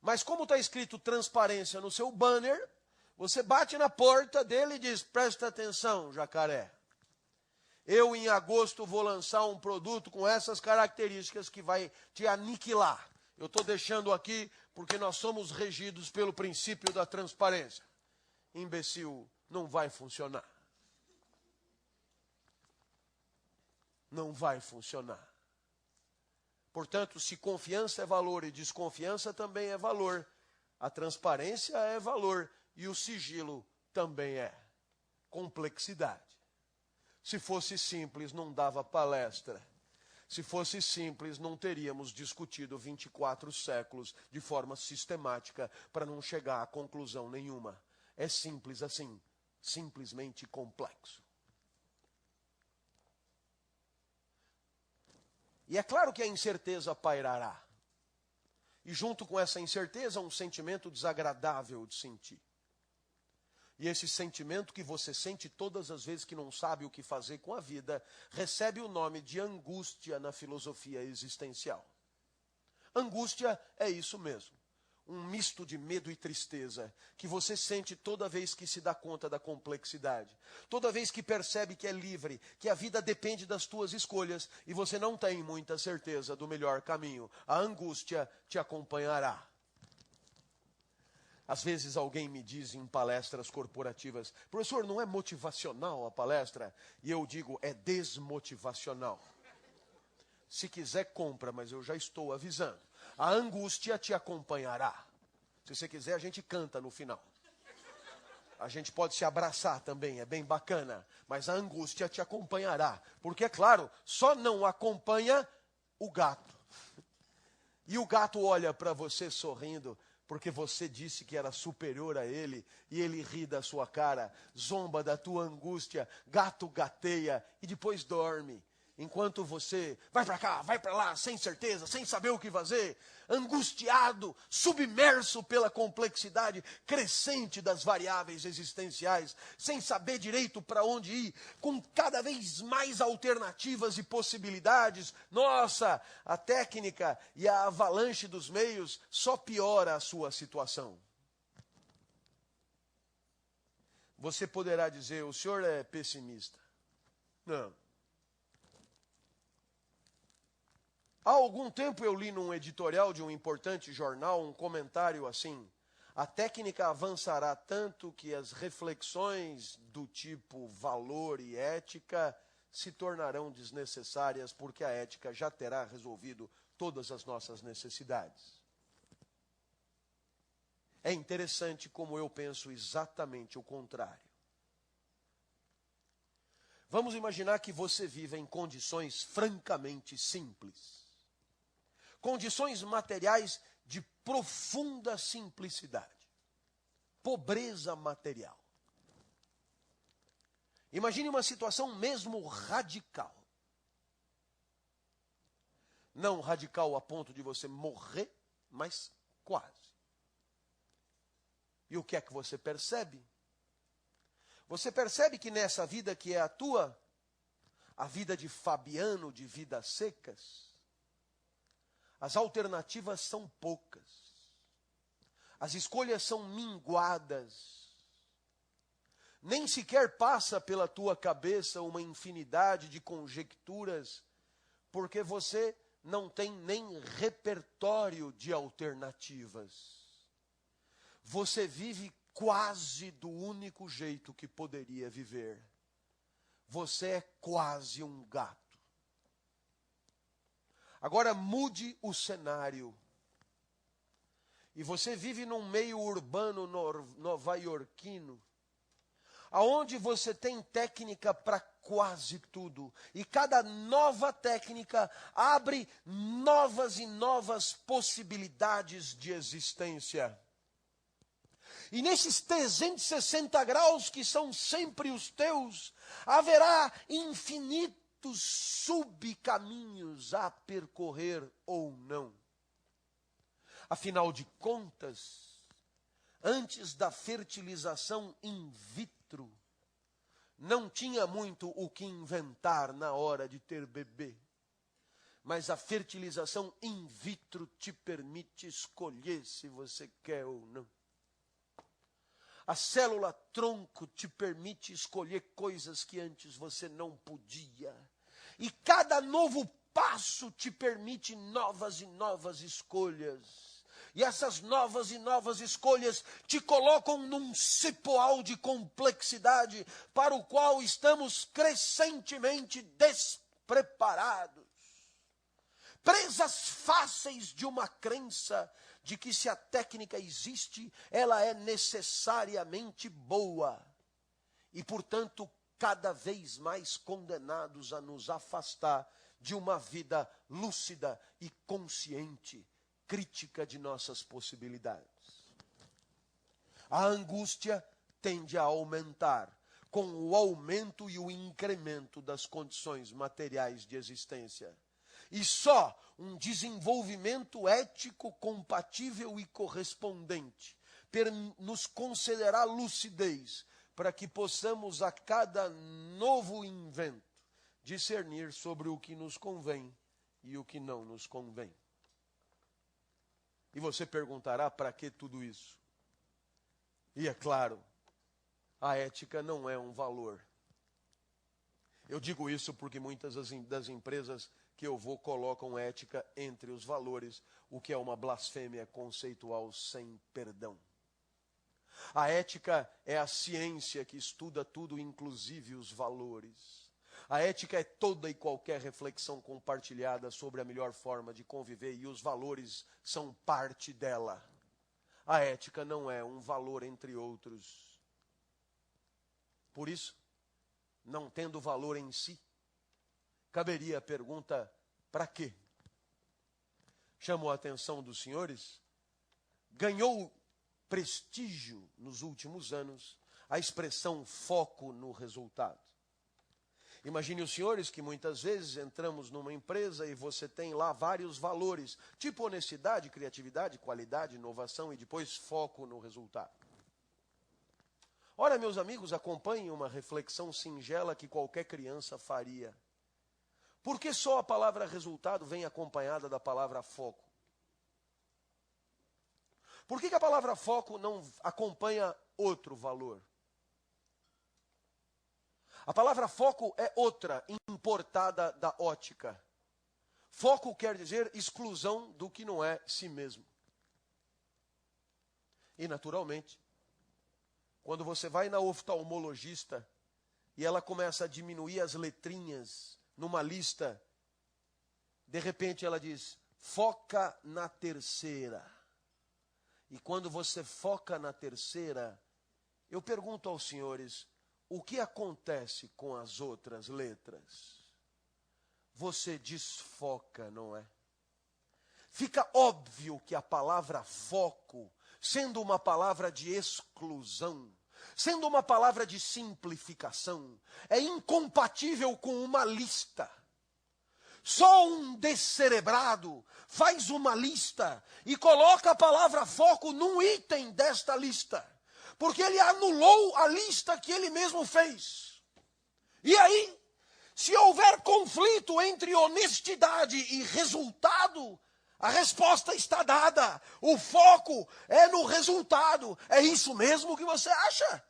Mas como está escrito transparência no seu banner, você bate na porta dele e diz, presta atenção, jacaré. Eu, em agosto, vou lançar um produto com essas características que vai te aniquilar. Eu estou deixando aqui porque nós somos regidos pelo princípio da transparência. Imbecil, não vai funcionar. Não vai funcionar. Portanto, se confiança é valor e desconfiança também é valor, a transparência é valor e o sigilo também é. Complexidade. Se fosse simples, não dava palestra. Se fosse simples, não teríamos discutido 24 séculos de forma sistemática para não chegar a conclusão nenhuma. É simples assim, simplesmente complexo. E é claro que a incerteza pairará. E junto com essa incerteza, um sentimento desagradável de sentir. E esse sentimento que você sente todas as vezes que não sabe o que fazer com a vida, recebe o nome de angústia na filosofia existencial. Angústia é isso mesmo. Um misto de medo e tristeza que você sente toda vez que se dá conta da complexidade. Toda vez que percebe que é livre, que a vida depende das tuas escolhas e você não tem muita certeza do melhor caminho. A angústia te acompanhará. Às vezes alguém me diz em palestras corporativas: professor, não é motivacional a palestra? E eu digo, é desmotivacional. Se quiser, compra, mas eu já estou avisando. A angústia te acompanhará. Se você quiser, a gente canta no final. A gente pode se abraçar também, é bem bacana. Mas a angústia te acompanhará. Porque, é claro, só não acompanha o gato. E o gato olha para você sorrindo, porque você disse que era superior a ele, e ele ri da sua cara, zomba da tua angústia, gato gateia e depois dorme. Enquanto você vai para cá, vai para lá, sem certeza, sem saber o que fazer, angustiado, submerso pela complexidade crescente das variáveis existenciais, sem saber direito para onde ir, com cada vez mais alternativas e possibilidades. Nossa, a técnica e a avalanche dos meios só piora a sua situação. Você poderá dizer, o senhor é pessimista. Não. Há algum tempo eu li num editorial de um importante jornal um comentário assim: a técnica avançará tanto que as reflexões do tipo valor e ética se tornarão desnecessárias, porque a ética já terá resolvido todas as nossas necessidades. É interessante como eu penso exatamente o contrário. Vamos imaginar que você vive em condições francamente simples. Condições materiais de profunda simplicidade. Pobreza material. Imagine uma situação mesmo radical. Não radical a ponto de você morrer, mas quase. E o que é que você percebe? Você percebe que nessa vida que é a tua, a vida de Fabiano, de vidas secas, as alternativas são poucas. As escolhas são minguadas. Nem sequer passa pela tua cabeça uma infinidade de conjecturas, porque você não tem nem repertório de alternativas. Você vive quase do único jeito que poderia viver. Você é quase um gato. Agora mude o cenário. E você vive num meio urbano nova-iorquino, aonde você tem técnica para quase tudo. E cada nova técnica abre novas e novas possibilidades de existência. E nesses 360 graus que são sempre os teus, haverá infinitos subcaminhos a percorrer ou não. Afinal de contas, antes da fertilização in vitro, não tinha muito o que inventar na hora de ter bebê. Mas a fertilização in vitro te permite escolher se você quer ou não. A célula tronco te permite escolher coisas que antes você não podia. E cada novo passo te permite novas e novas escolhas. E essas novas e novas escolhas te colocam num cipoal de complexidade para o qual estamos crescentemente despreparados. Presas fáceis de uma crença de que se a técnica existe, ela é necessariamente boa. E, portanto, cada vez mais condenados a nos afastar de uma vida lúcida e consciente, crítica de nossas possibilidades. A angústia tende a aumentar com o aumento e o incremento das condições materiais de existência. E só um desenvolvimento ético compatível e correspondente nos concederá lucidez para que possamos, a cada novo invento, discernir sobre o que nos convém e o que não nos convém. E você perguntará, para que tudo isso? E é claro, a ética não é um valor. Eu digo isso porque muitas das empresas que eu vou colocam ética entre os valores, o que é uma blasfêmia conceitual sem perdão. A ética é a ciência que estuda tudo, inclusive os valores. A ética é toda e qualquer reflexão compartilhada sobre a melhor forma de conviver, e os valores são parte dela. A ética não é um valor entre outros. Por isso, não tendo valor em si, caberia a pergunta: para quê? Chamo a atenção dos senhores, ganhou prestígio nos últimos anos a expressão foco no resultado. Imagine os senhores que muitas vezes entramos numa empresa e você tem lá vários valores, tipo honestidade, criatividade, qualidade, inovação e depois foco no resultado. Ora, meus amigos, acompanhem uma reflexão singela que qualquer criança faria. Por que só a palavra resultado vem acompanhada da palavra foco? Por que a palavra foco não acompanha outro valor? A palavra foco é outra, importada da ótica. Foco quer dizer exclusão do que não é si mesmo. E, naturalmente, quando você vai na oftalmologista e ela começa a diminuir as letrinhas numa lista, de repente ela diz, foca na terceira. E quando você foca na terceira, eu pergunto aos senhores, o que acontece com as outras letras? Você desfoca, não é? Fica óbvio que a palavra foco, sendo uma palavra de exclusão, sendo uma palavra de simplificação, é incompatível com uma lista. Só um descerebrado faz uma lista e coloca a palavra foco num item desta lista, porque ele anulou a lista que ele mesmo fez. E aí, se houver conflito entre honestidade e resultado, a resposta está dada. O foco é no resultado. É isso mesmo que você acha?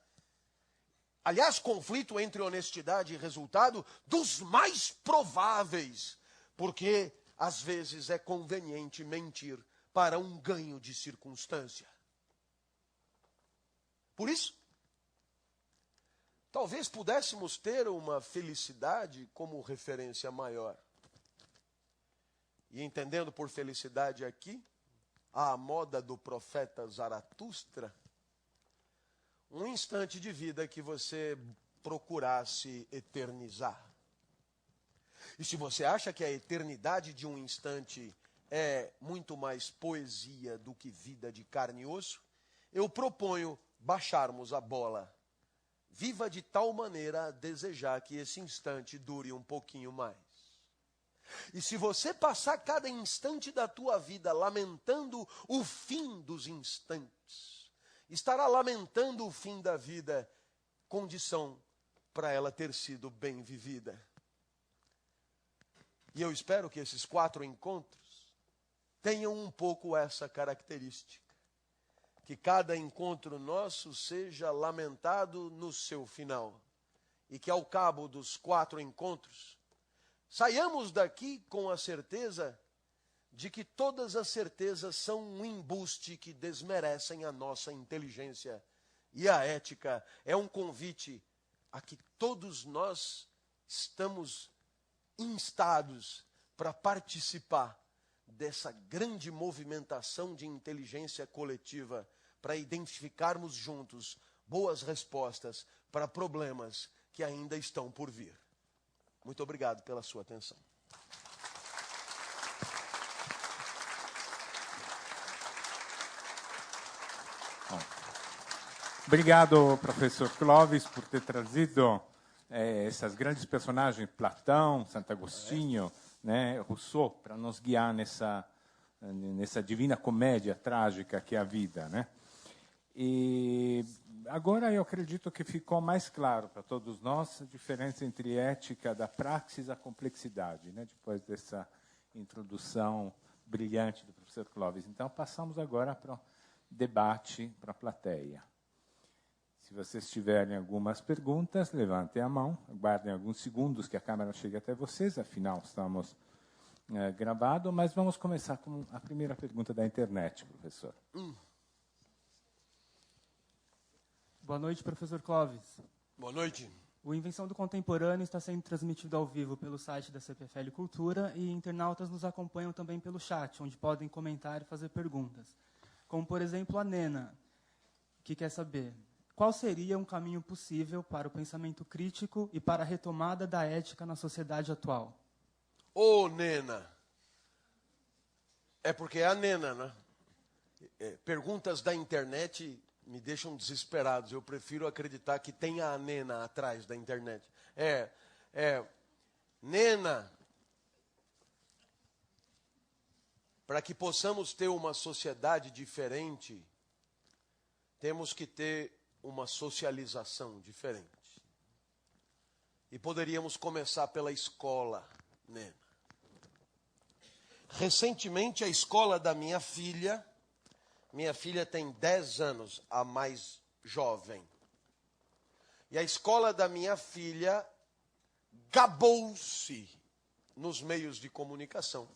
Aliás, conflito entre honestidade e resultado dos mais prováveis, porque às vezes é conveniente mentir para um ganho de circunstância. Por isso, talvez pudéssemos ter uma felicidade como referência maior. E entendendo por felicidade aqui, à moda do profeta Zaratustra, um instante de vida que você procurasse eternizar. E se você acha que a eternidade de um instante é muito mais poesia do que vida de carne e osso, eu proponho baixarmos a bola. Viva de tal maneira a desejar que esse instante dure um pouquinho mais. E se você passar cada instante da tua vida lamentando o fim dos instantes, estará lamentando o fim da vida, condição para ela ter sido bem vivida. E eu espero que esses 4 encontros tenham um pouco essa característica. Que cada encontro nosso seja lamentado no seu final. E que ao cabo dos 4 encontros, saiamos daqui com a certeza de que todas as certezas são um embuste que desmerecem a nossa inteligência. E a ética é um convite a que todos nós estamos instados para participar dessa grande movimentação de inteligência coletiva, para identificarmos juntos boas respostas para problemas que ainda estão por vir. Muito obrigado pela sua atenção. Bom, obrigado, professor Clóvis, por ter trazido essas grandes personagens, Platão, Santo Agostinho, né, Rousseau, para nos guiar nessa divina comédia trágica que é a vida, né? E agora eu acredito que ficou mais claro para todos nós a diferença entre ética da praxis e a complexidade, né? Depois dessa introdução brilhante do professor Clóvis. Então, passamos agora para o debate para a plateia. Se vocês tiverem algumas perguntas, levantem a mão, aguardem alguns segundos que a câmera chegue até vocês, afinal estamos gravados, mas vamos começar com a primeira pergunta da internet, professor. Boa noite, professor Clóvis. Boa noite. O Invenção do Contemporâneo está sendo transmitido ao vivo pelo site da CPFL Cultura e internautas nos acompanham também pelo chat, onde podem comentar e fazer perguntas. Como, por exemplo, a Nena, que quer saber qual seria um caminho possível para o pensamento crítico e para a retomada da ética na sociedade atual. Ô, Nena. É porque é a Nena, né? Perguntas da internet me deixam desesperados. Eu prefiro acreditar que tem a Nena atrás da internet. Nena, para que possamos ter uma sociedade diferente, temos que ter uma socialização diferente. E poderíamos começar pela escola, Nena. Recentemente, a escola da minha filha tem 10 anos, a mais jovem. E a escola da minha filha gabou-se nos meios de comunicação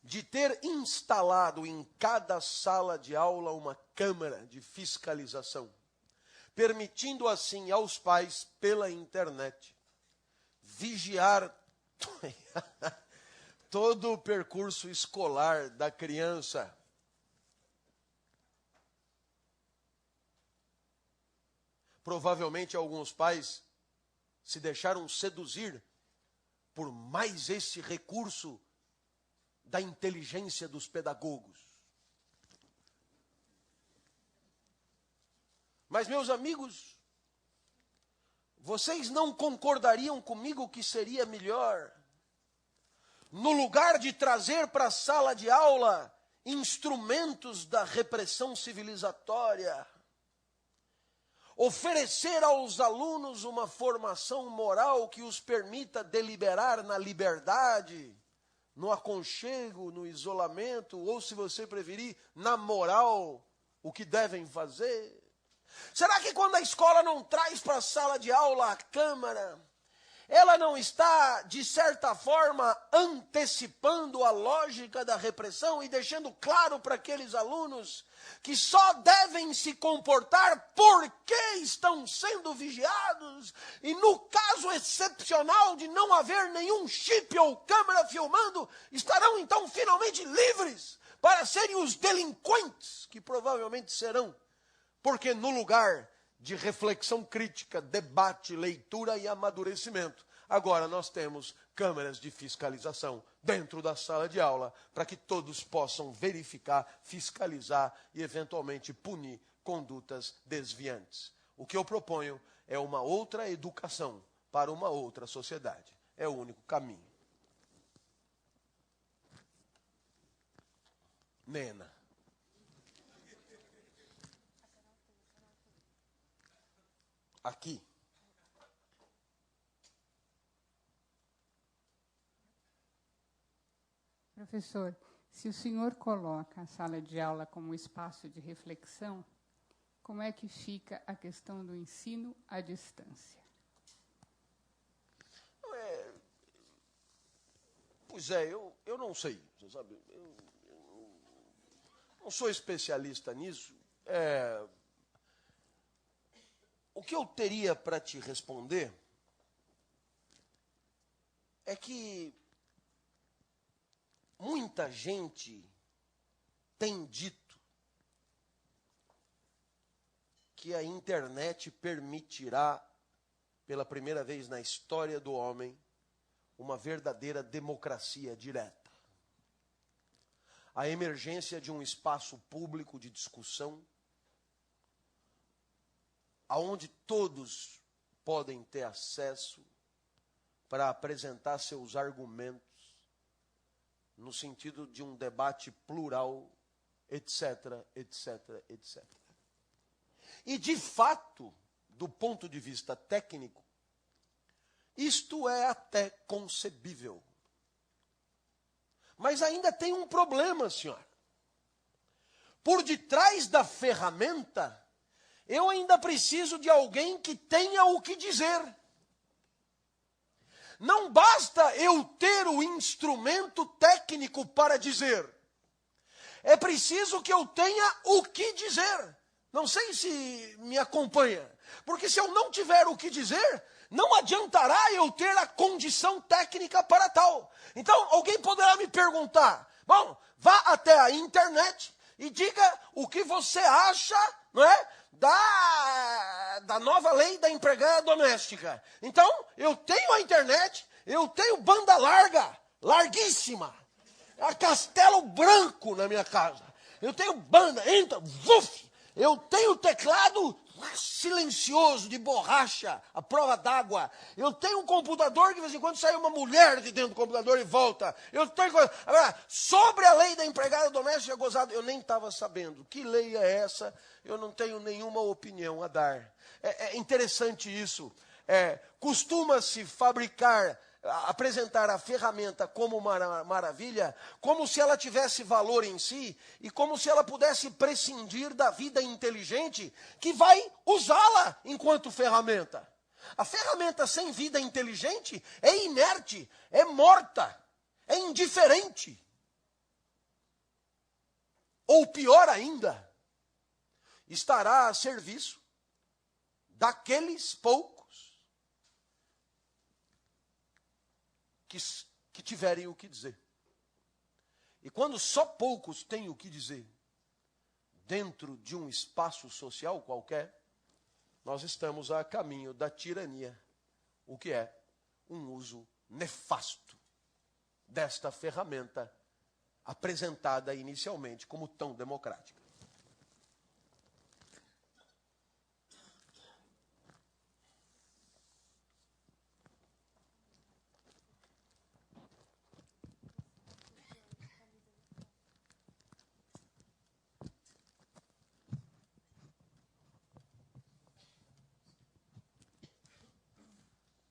de ter instalado em cada sala de aula uma câmara de fiscalização, permitindo assim aos pais, pela internet, vigiar todo o percurso escolar da criança. Provavelmente alguns pais se deixaram seduzir por mais esse recurso da inteligência dos pedagogos. Mas, meus amigos, vocês não concordariam comigo que seria melhor, no lugar de trazer para a sala de aula instrumentos da repressão civilizatória, oferecer aos alunos uma formação moral que os permita deliberar na liberdade, no aconchego, no isolamento, ou, se você preferir, na moral, o que devem fazer? Será que quando a escola não traz para a sala de aula a câmara, ela não está, de certa forma, antecipando a lógica da repressão e deixando claro para aqueles alunos que só devem se comportar porque estão sendo vigiados? E no caso excepcional de não haver nenhum chip ou câmera filmando, estarão então finalmente livres para serem os delinquentes que provavelmente serão. Porque no lugar de reflexão crítica, debate, leitura e amadurecimento, agora nós temos câmeras de fiscalização dentro da sala de aula, para que todos possam verificar, fiscalizar e eventualmente punir condutas desviantes. O que eu proponho é uma outra educação para uma outra sociedade. É o único caminho. Nena. Aqui. Professor, se o senhor coloca a sala de aula como espaço de reflexão, como é que fica a questão do ensino à distância? Pois é, eu não sei, você sabe, eu não sou especialista nisso. O que eu teria para te responder é que muita gente tem dito que a internet permitirá, pela primeira vez na história do homem, uma verdadeira democracia direta. A emergência de um espaço público de discussão, aonde todos podem ter acesso, para apresentar seus argumentos no sentido de um debate plural, etc, etc, etc. E, de fato, do ponto de vista técnico, isto é até concebível. Mas ainda tem um problema, senhora. Por detrás da ferramenta, eu ainda preciso de alguém que tenha o que dizer. Não basta eu ter o instrumento técnico para dizer. É preciso que eu tenha o que dizer. Não sei se me acompanha. Porque se eu não tiver o que dizer, não adiantará eu ter a condição técnica para tal. Então, alguém poderá me perguntar, bom, vá até a internet e diga o que você acha, não é, da nova lei da empregada doméstica. Então, eu tenho a internet, eu tenho banda larga, larguíssima, a Castelo Branco na minha casa. Eu tenho banda, entra, vuf, eu tenho teclado silencioso, de borracha, à prova d'água. Eu tenho um computador que de vez em quando sai uma mulher de dentro do computador e volta. Eu tenho... Agora, sobre a lei da empregada doméstica gozada, eu nem estava sabendo. Que lei é essa? Eu não tenho nenhuma opinião a dar. É interessante isso. Costuma-se fabricar, apresentar a ferramenta como uma maravilha, como se ela tivesse valor em si e como se ela pudesse prescindir da vida inteligente que vai usá-la enquanto ferramenta. A ferramenta sem vida inteligente é inerte, é morta, é indiferente. Ou pior ainda, estará a serviço daqueles poucos que tiverem o que dizer. E quando só poucos têm o que dizer, dentro de um espaço social qualquer, nós estamos a caminho da tirania, o que é um uso nefasto desta ferramenta apresentada inicialmente como tão democrática.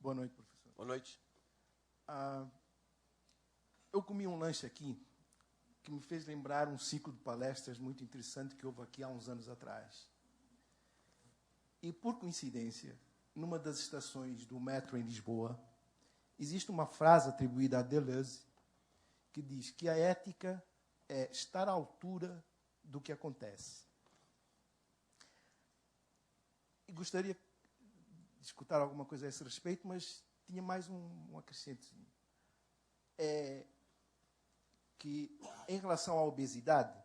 Boa noite, professor. Boa noite. Eu comi um lanche aqui que me fez lembrar um ciclo de palestras muito interessante que houve aqui há uns anos atrás. E, por coincidência, numa das estações do metro em Lisboa, existe uma frase atribuída a Deleuze que diz que a ética é estar à altura do que acontece. E gostaria de escutar alguma coisa a esse respeito, mas tinha mais um acrescentozinho. Que, em relação à obesidade,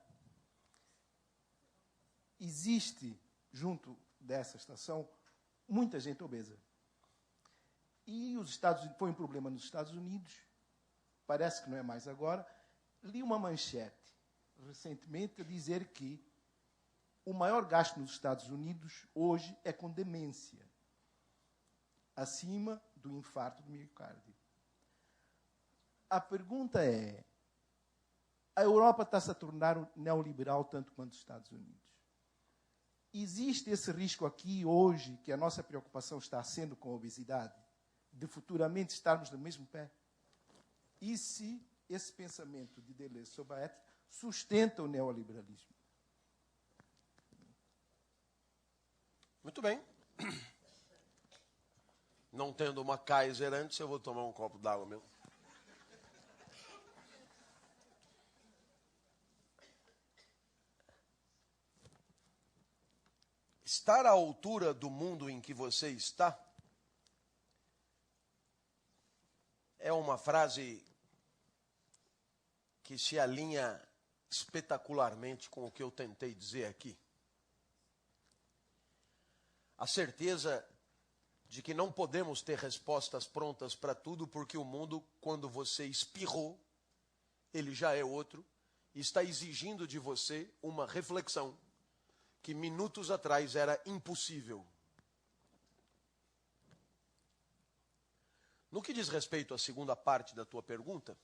existe, junto dessa estação, muita gente obesa. E os Estados Unidos, foi um problema nos Estados Unidos, parece que não é mais agora. Li uma manchete recentemente a dizer que o maior gasto nos Estados Unidos hoje é com demência, acima do infarto do miocárdio. A pergunta é, a Europa está-se a tornar neoliberal tanto quanto os Estados Unidos. Existe esse risco aqui hoje, que a nossa preocupação está sendo com a obesidade, de futuramente estarmos no mesmo pé? E se esse pensamento de Deleuze sobre a ética sustenta o neoliberalismo? Muito bem. Não tendo uma Kaiser antes, eu vou tomar um copo d'água mesmo. Estar à altura do mundo em que você está é uma frase que se alinha espetacularmente com o que eu tentei dizer aqui. A certeza de que não podemos ter respostas prontas para tudo, porque o mundo, quando você espirrou, ele já é outro, e está exigindo de você uma reflexão que minutos atrás era impossível. No que diz respeito à segunda parte da tua pergunta,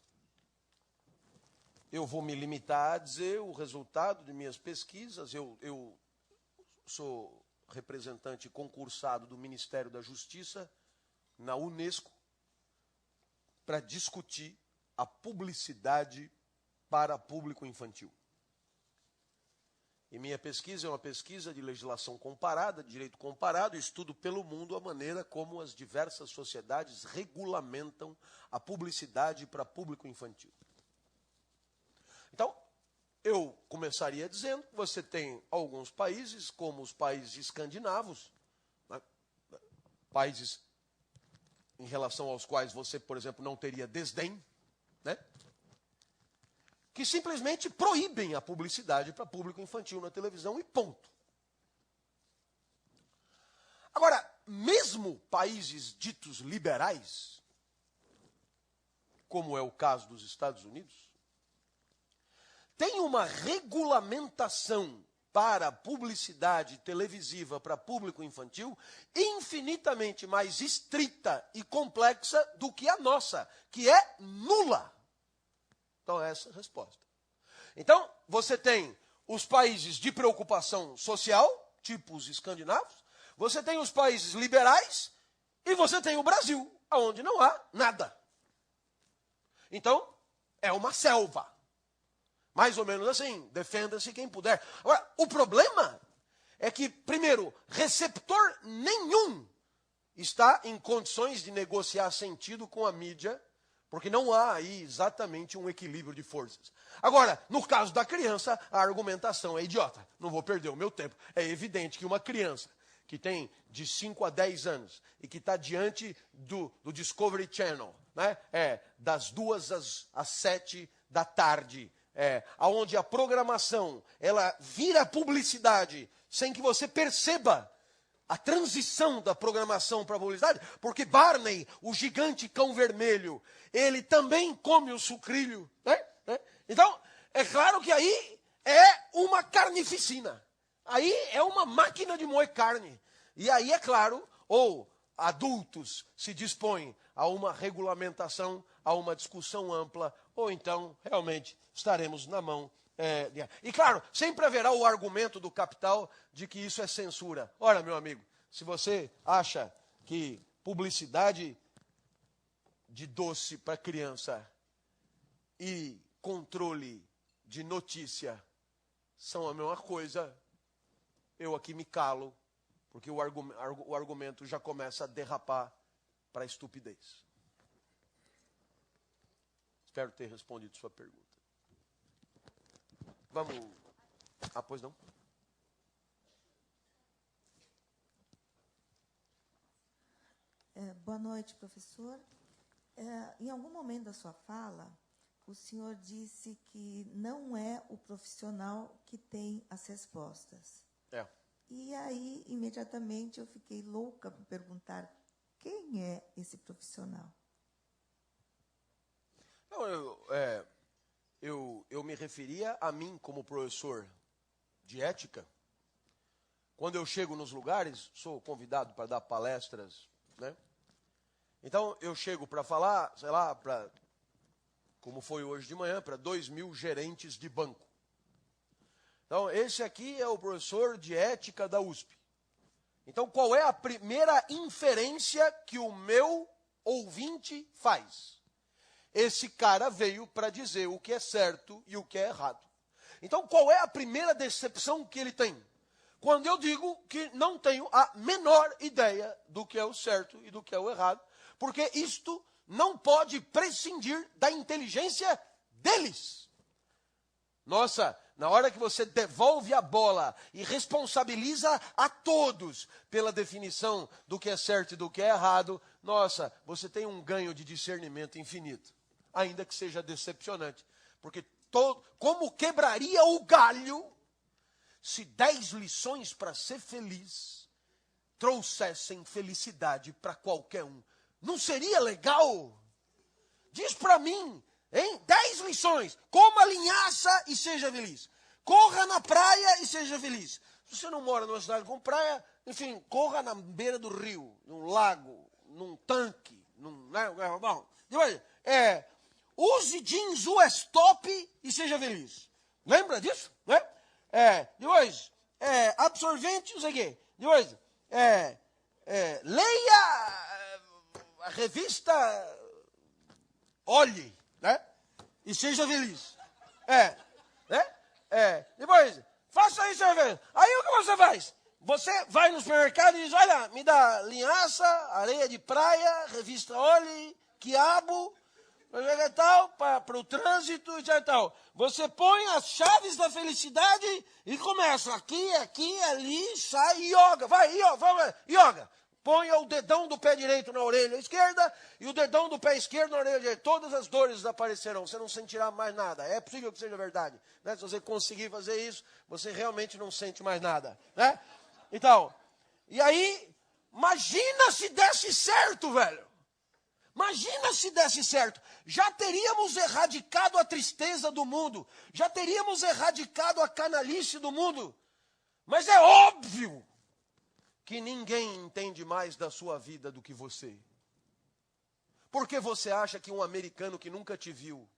eu vou me limitar a dizer o resultado de minhas pesquisas. Eu sou representante concursado do Ministério da Justiça na Unesco para discutir a publicidade para público infantil. E minha pesquisa é uma pesquisa de legislação comparada, de direito comparado, estudo pelo mundo a maneira como as diversas sociedades regulamentam a publicidade para público infantil. Então, eu começaria dizendo que você tem alguns países, como os países escandinavos, né, países em relação aos quais você, por exemplo, não teria desdém, né, que simplesmente proíbem a publicidade para público infantil na televisão e ponto. Agora, mesmo países ditos liberais, como é o caso dos Estados Unidos, tem uma regulamentação para a publicidade televisiva para público infantil infinitamente mais estrita e complexa do que a nossa, que é nula. Então, essa é a resposta. Então, você tem os países de preocupação social, tipo os escandinavos, você tem os países liberais e você tem o Brasil, onde não há nada. Então, é uma selva. Mais ou menos assim, defenda-se quem puder. Agora, o problema é que, primeiro, receptor nenhum está em condições de negociar sentido com a mídia, porque não há aí exatamente um equilíbrio de forças. Agora, no caso da criança, a argumentação é idiota. Não vou perder o meu tempo. É evidente que uma criança que tem de 5 a 10 anos e que está diante do Discovery Channel, né, das 2 às 7 da tarde, onde a programação ela vira publicidade sem que você perceba a transição da programação para a publicidade, porque Barney, o gigante cão vermelho, ele também come o sucrilho, né? Então, é claro que aí é uma carnificina. Aí é uma máquina de moer carne. E aí, é claro, ou adultos se dispõem a uma regulamentação, a uma discussão ampla, ou então, realmente, estaremos na mão. E, claro, sempre haverá o argumento do capital de que isso é censura. Ora, meu amigo, se você acha que publicidade de doce para criança e controle de notícia são a mesma coisa, eu aqui me calo, porque o argumento já começa a derrapar para a estupidez. Espero ter respondido sua pergunta. Vamos. Pois não? Boa noite, professor. Em algum momento da sua fala, o senhor disse que não é o profissional que tem as respostas. E aí, imediatamente, eu fiquei louca por perguntar quem é esse profissional. Não, eu me referia a mim como professor de ética. Quando eu chego nos lugares, sou convidado para dar palestras, né? Então, eu chego para falar, sei lá, como foi hoje de manhã, para 2.000 gerentes de banco. Então, esse aqui é o professor de ética da USP. Então, qual é a primeira inferência que o meu ouvinte faz? Esse cara veio para dizer o que é certo e o que é errado. Então, qual é a primeira decepção que ele tem? Quando eu digo que não tenho a menor ideia do que é o certo e do que é o errado, porque isto não pode prescindir da inteligência deles. Nossa, na hora que você devolve a bola e responsabiliza a todos pela definição do que é certo e do que é errado, nossa, você tem um ganho de discernimento infinito. Ainda que seja decepcionante. Porque como quebraria o galho se 10 lições para ser feliz trouxessem felicidade para qualquer um? Não seria legal? Diz para mim, hein? 10 lições. Coma linhaça e seja feliz. Corra na praia e seja feliz. Se você não mora numa cidade com praia, enfim, corra na beira do rio, num lago, num tanque, Bom, depois, use jeans US top e seja feliz. Lembra disso? Né? Depois, absorvente, não sei o quê. Depois, leia a revista Olhe, né? E seja feliz. Depois, faça isso. Aí o que você faz? Você vai no supermercado e diz, olha, me dá linhaça, areia de praia, revista Olhe, quiabo, tal, para o trânsito e tal. Você põe as chaves da felicidade e começa aqui, ali, sai, yoga. Vai, yoga. Ponha o dedão do pé direito na orelha esquerda e o dedão do pé esquerdo na orelha direita. Todas as dores desaparecerão, você não sentirá mais nada. É possível que seja verdade. Né? Se você conseguir fazer isso, você realmente não sente mais nada. Né? Então, e aí, imagina se desse certo, velho. Imagina se desse certo. Já teríamos erradicado a tristeza do mundo. Já teríamos erradicado a canalice do mundo. Mas é óbvio que ninguém entende mais da sua vida do que você. Por que você acha que um americano que nunca te viu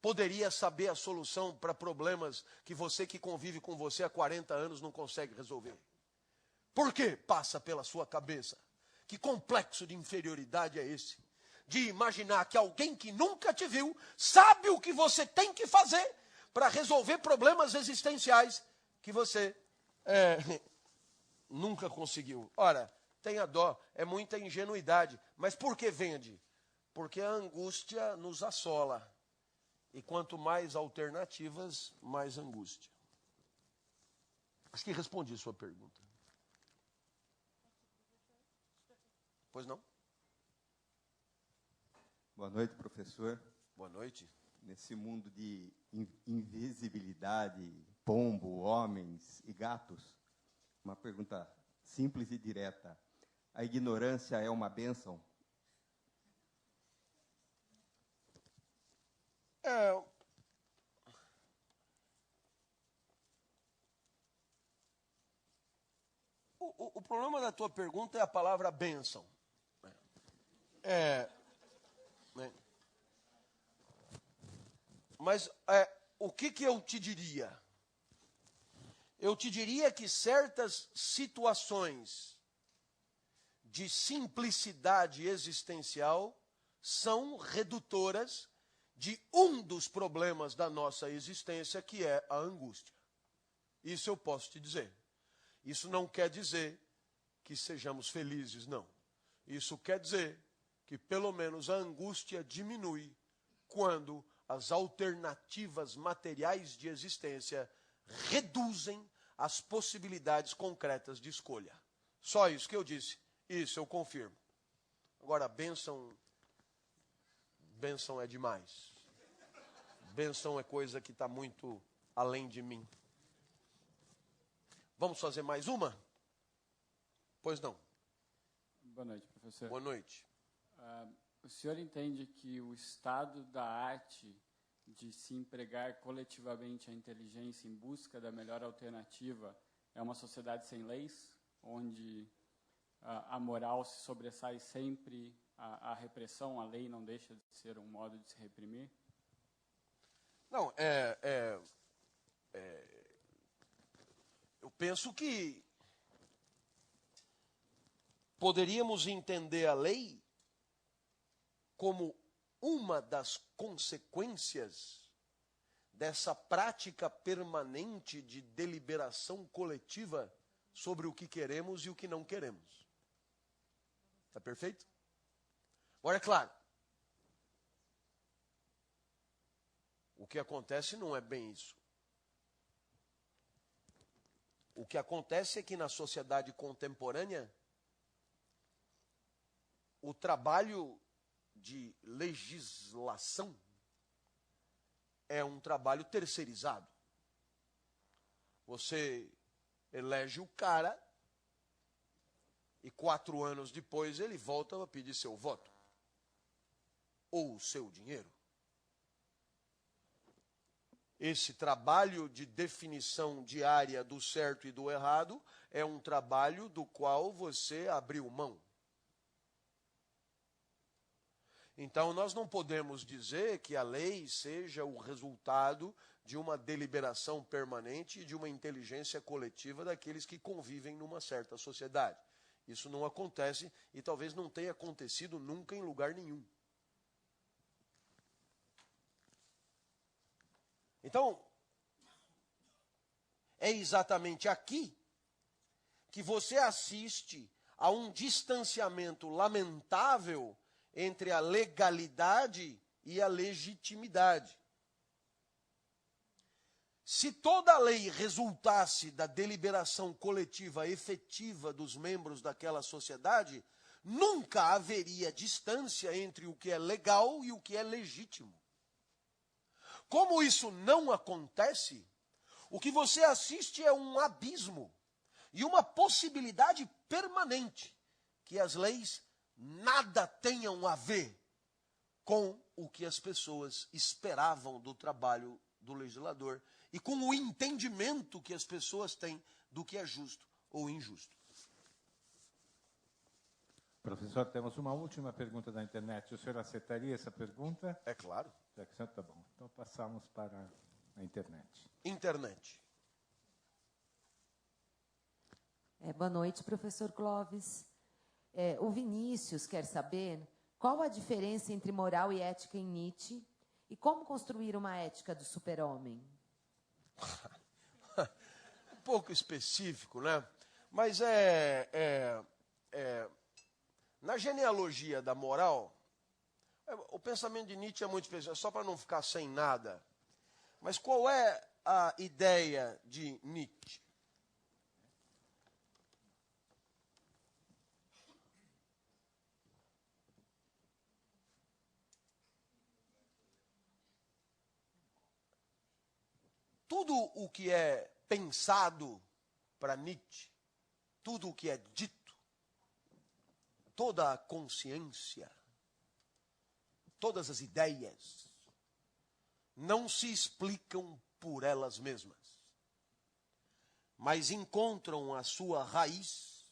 poderia saber a solução para problemas que você que convive com você há 40 anos não consegue resolver? Por que passa pela sua cabeça? Que complexo de inferioridade é esse? De imaginar que alguém que nunca te viu sabe o que você tem que fazer para resolver problemas existenciais que você nunca conseguiu. Ora, tenha dó, é muita ingenuidade. Mas por que vende? Porque a angústia nos assola. E quanto mais alternativas, mais angústia. Acho que respondi sua pergunta. Pois não? Boa noite, professor. Boa noite. Nesse mundo de invisibilidade, pombo, homens e gatos, uma pergunta simples e direta. A ignorância é uma bênção? O problema da tua pergunta é a palavra bênção. Mas o que eu te diria? Eu te diria que certas situações de simplicidade existencial são redutoras de um dos problemas da nossa existência, que é a angústia. Isso eu posso te dizer. Isso não quer dizer que sejamos felizes, não. Isso quer dizer que pelo menos a angústia diminui quando as alternativas materiais de existência reduzem as possibilidades concretas de escolha. Só isso que eu disse. Isso eu confirmo. Agora, bênção é demais. Bênção é coisa que está muito além de mim. Vamos fazer mais uma? Pois não. Boa noite, professor. Boa noite. O senhor entende que o estado da arte de se empregar coletivamente a inteligência em busca da melhor alternativa é uma sociedade sem leis, onde a moral se sobressai sempre à repressão, a lei não deixa de ser um modo de se reprimir? Não, eu penso que poderíamos entender a lei como uma das consequências dessa prática permanente de deliberação coletiva sobre o que queremos e o que não queremos. Está perfeito? Agora, é claro, o que acontece não é bem isso. O que acontece é que na sociedade contemporânea, o trabalho de legislação é um trabalho terceirizado. Você elege o cara e 4 anos depois ele volta a pedir seu voto ou o seu dinheiro. Esse trabalho de definição diária do certo e do errado é um trabalho do qual você abriu mão. Então, nós não podemos dizer que a lei seja o resultado de uma deliberação permanente e de uma inteligência coletiva daqueles que convivem numa certa sociedade. Isso não acontece e talvez não tenha acontecido nunca em lugar nenhum. Então, é exatamente aqui que você assiste a um distanciamento lamentável entre a legalidade e a legitimidade. Se toda a lei resultasse da deliberação coletiva efetiva dos membros daquela sociedade, nunca haveria distância entre o que é legal e o que é legítimo. Como isso não acontece, o que você assiste é um abismo e uma possibilidade permanente que as leis nada tenham a ver com o que as pessoas esperavam do trabalho do legislador e com o entendimento que as pessoas têm do que é justo ou injusto. Professor, temos uma última pergunta da internet. O senhor aceitaria essa pergunta? É claro. Tá bom. Então passamos para a internet. Internet. Boa noite, professor Clóvis. O Vinícius quer saber qual a diferença entre moral e ética em Nietzsche e como construir uma ética do super-homem. Um pouco específico, né? Mas na genealogia da moral, o pensamento de Nietzsche é muito específico, só para não ficar sem nada. Mas qual é a ideia de Nietzsche? Tudo o que é pensado para Nietzsche, tudo o que é dito, toda a consciência, todas as ideias, não se explicam por elas mesmas, mas encontram a sua raiz,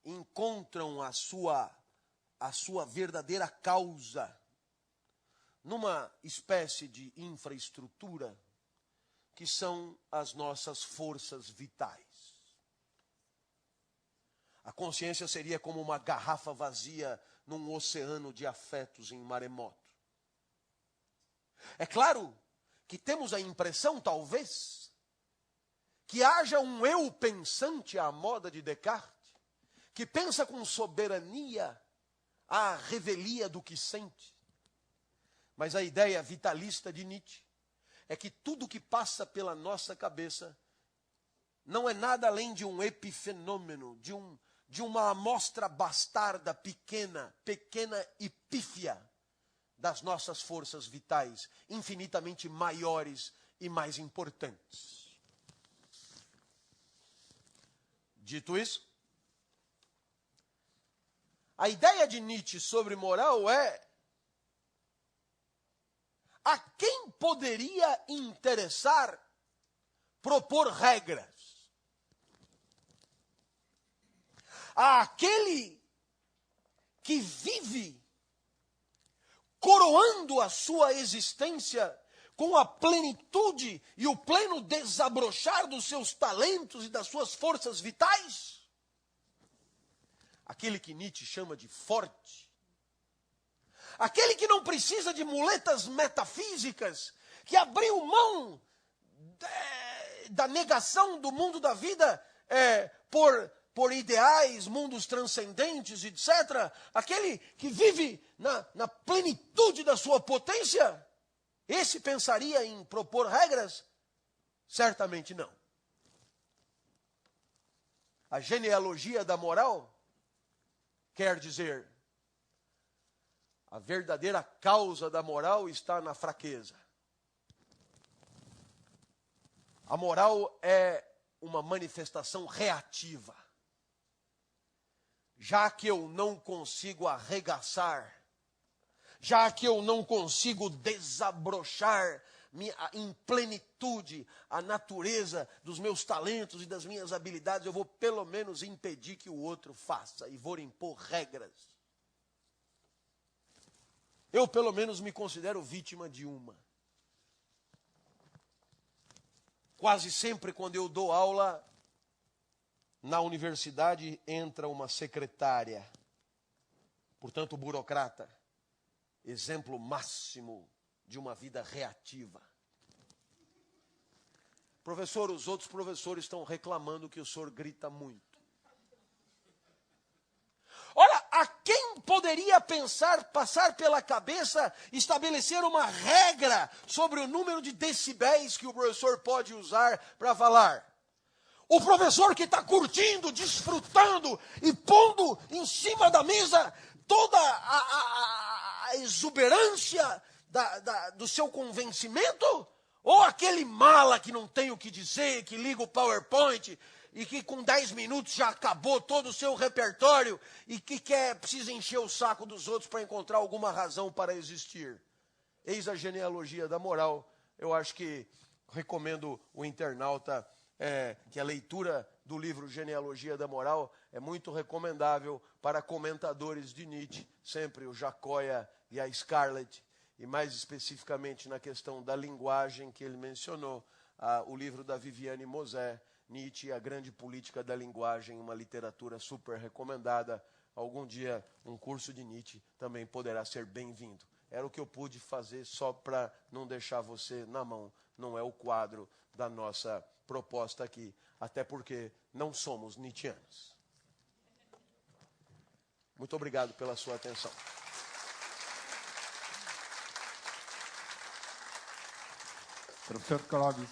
encontram a sua verdadeira causa numa espécie de infraestrutura que são as nossas forças vitais. A consciência seria como uma garrafa vazia num oceano de afetos em maremoto. É claro que temos a impressão, talvez, que haja um eu pensante à moda de Descartes, que pensa com soberania à revelia do que sente. Mas a ideia vitalista de Nietzsche é que tudo que passa pela nossa cabeça não é nada além de um epifenômeno, de uma amostra bastarda pequena e pífia das nossas forças vitais, infinitamente maiores e mais importantes. Dito isso, a ideia de Nietzsche sobre moral é: a quem poderia interessar propor regras? Àquele que vive coroando a sua existência com a plenitude e o pleno desabrochar dos seus talentos e das suas forças vitais? Aquele que Nietzsche chama de forte. Aquele que não precisa de muletas metafísicas, que abriu mão da negação do mundo da vida por ideais, mundos transcendentes, etc. Aquele que vive na plenitude da sua potência, esse pensaria em propor regras? Certamente não. A genealogia da moral quer dizer: a verdadeira causa da moral está na fraqueza. A moral é uma manifestação reativa. Já que eu não consigo arregaçar, já que eu não consigo desabrochar em plenitude a natureza dos meus talentos e das minhas habilidades, eu vou pelo menos impedir que o outro faça e vou impor regras. Eu, pelo menos, me considero vítima de uma. Quase sempre, quando eu dou aula na universidade, entra uma secretária, portanto, burocrata, exemplo máximo de uma vida reativa. Professor, os outros professores estão reclamando que o senhor grita muito. Olha, a quem poderia passar pela cabeça estabelecer uma regra sobre o número de decibéis que o professor pode usar para falar? O professor que está curtindo, desfrutando e pondo em cima da mesa toda a exuberância do seu convencimento? Ou aquele mala que não tem o que dizer, que liga o PowerPoint e que com 10 minutos já acabou todo o seu repertório e que precisa encher o saco dos outros para encontrar alguma razão para existir. Eis a genealogia da moral. Eu acho que recomendo o internauta que a leitura do livro Genealogia da Moral é muito recomendável para comentadores de Nietzsche, sempre o Jacóia e a Scarlett, e mais especificamente na questão da linguagem que ele mencionou, o livro da Viviane Mosé, Nietzsche, a grande política da linguagem, uma literatura super recomendada. Algum dia um curso de Nietzsche também poderá ser bem-vindo. Era o que eu pude fazer só para não deixar você na mão. Não é o quadro da nossa proposta aqui, até porque não somos nietzschianos. Muito obrigado pela sua atenção. Professor Clóvis.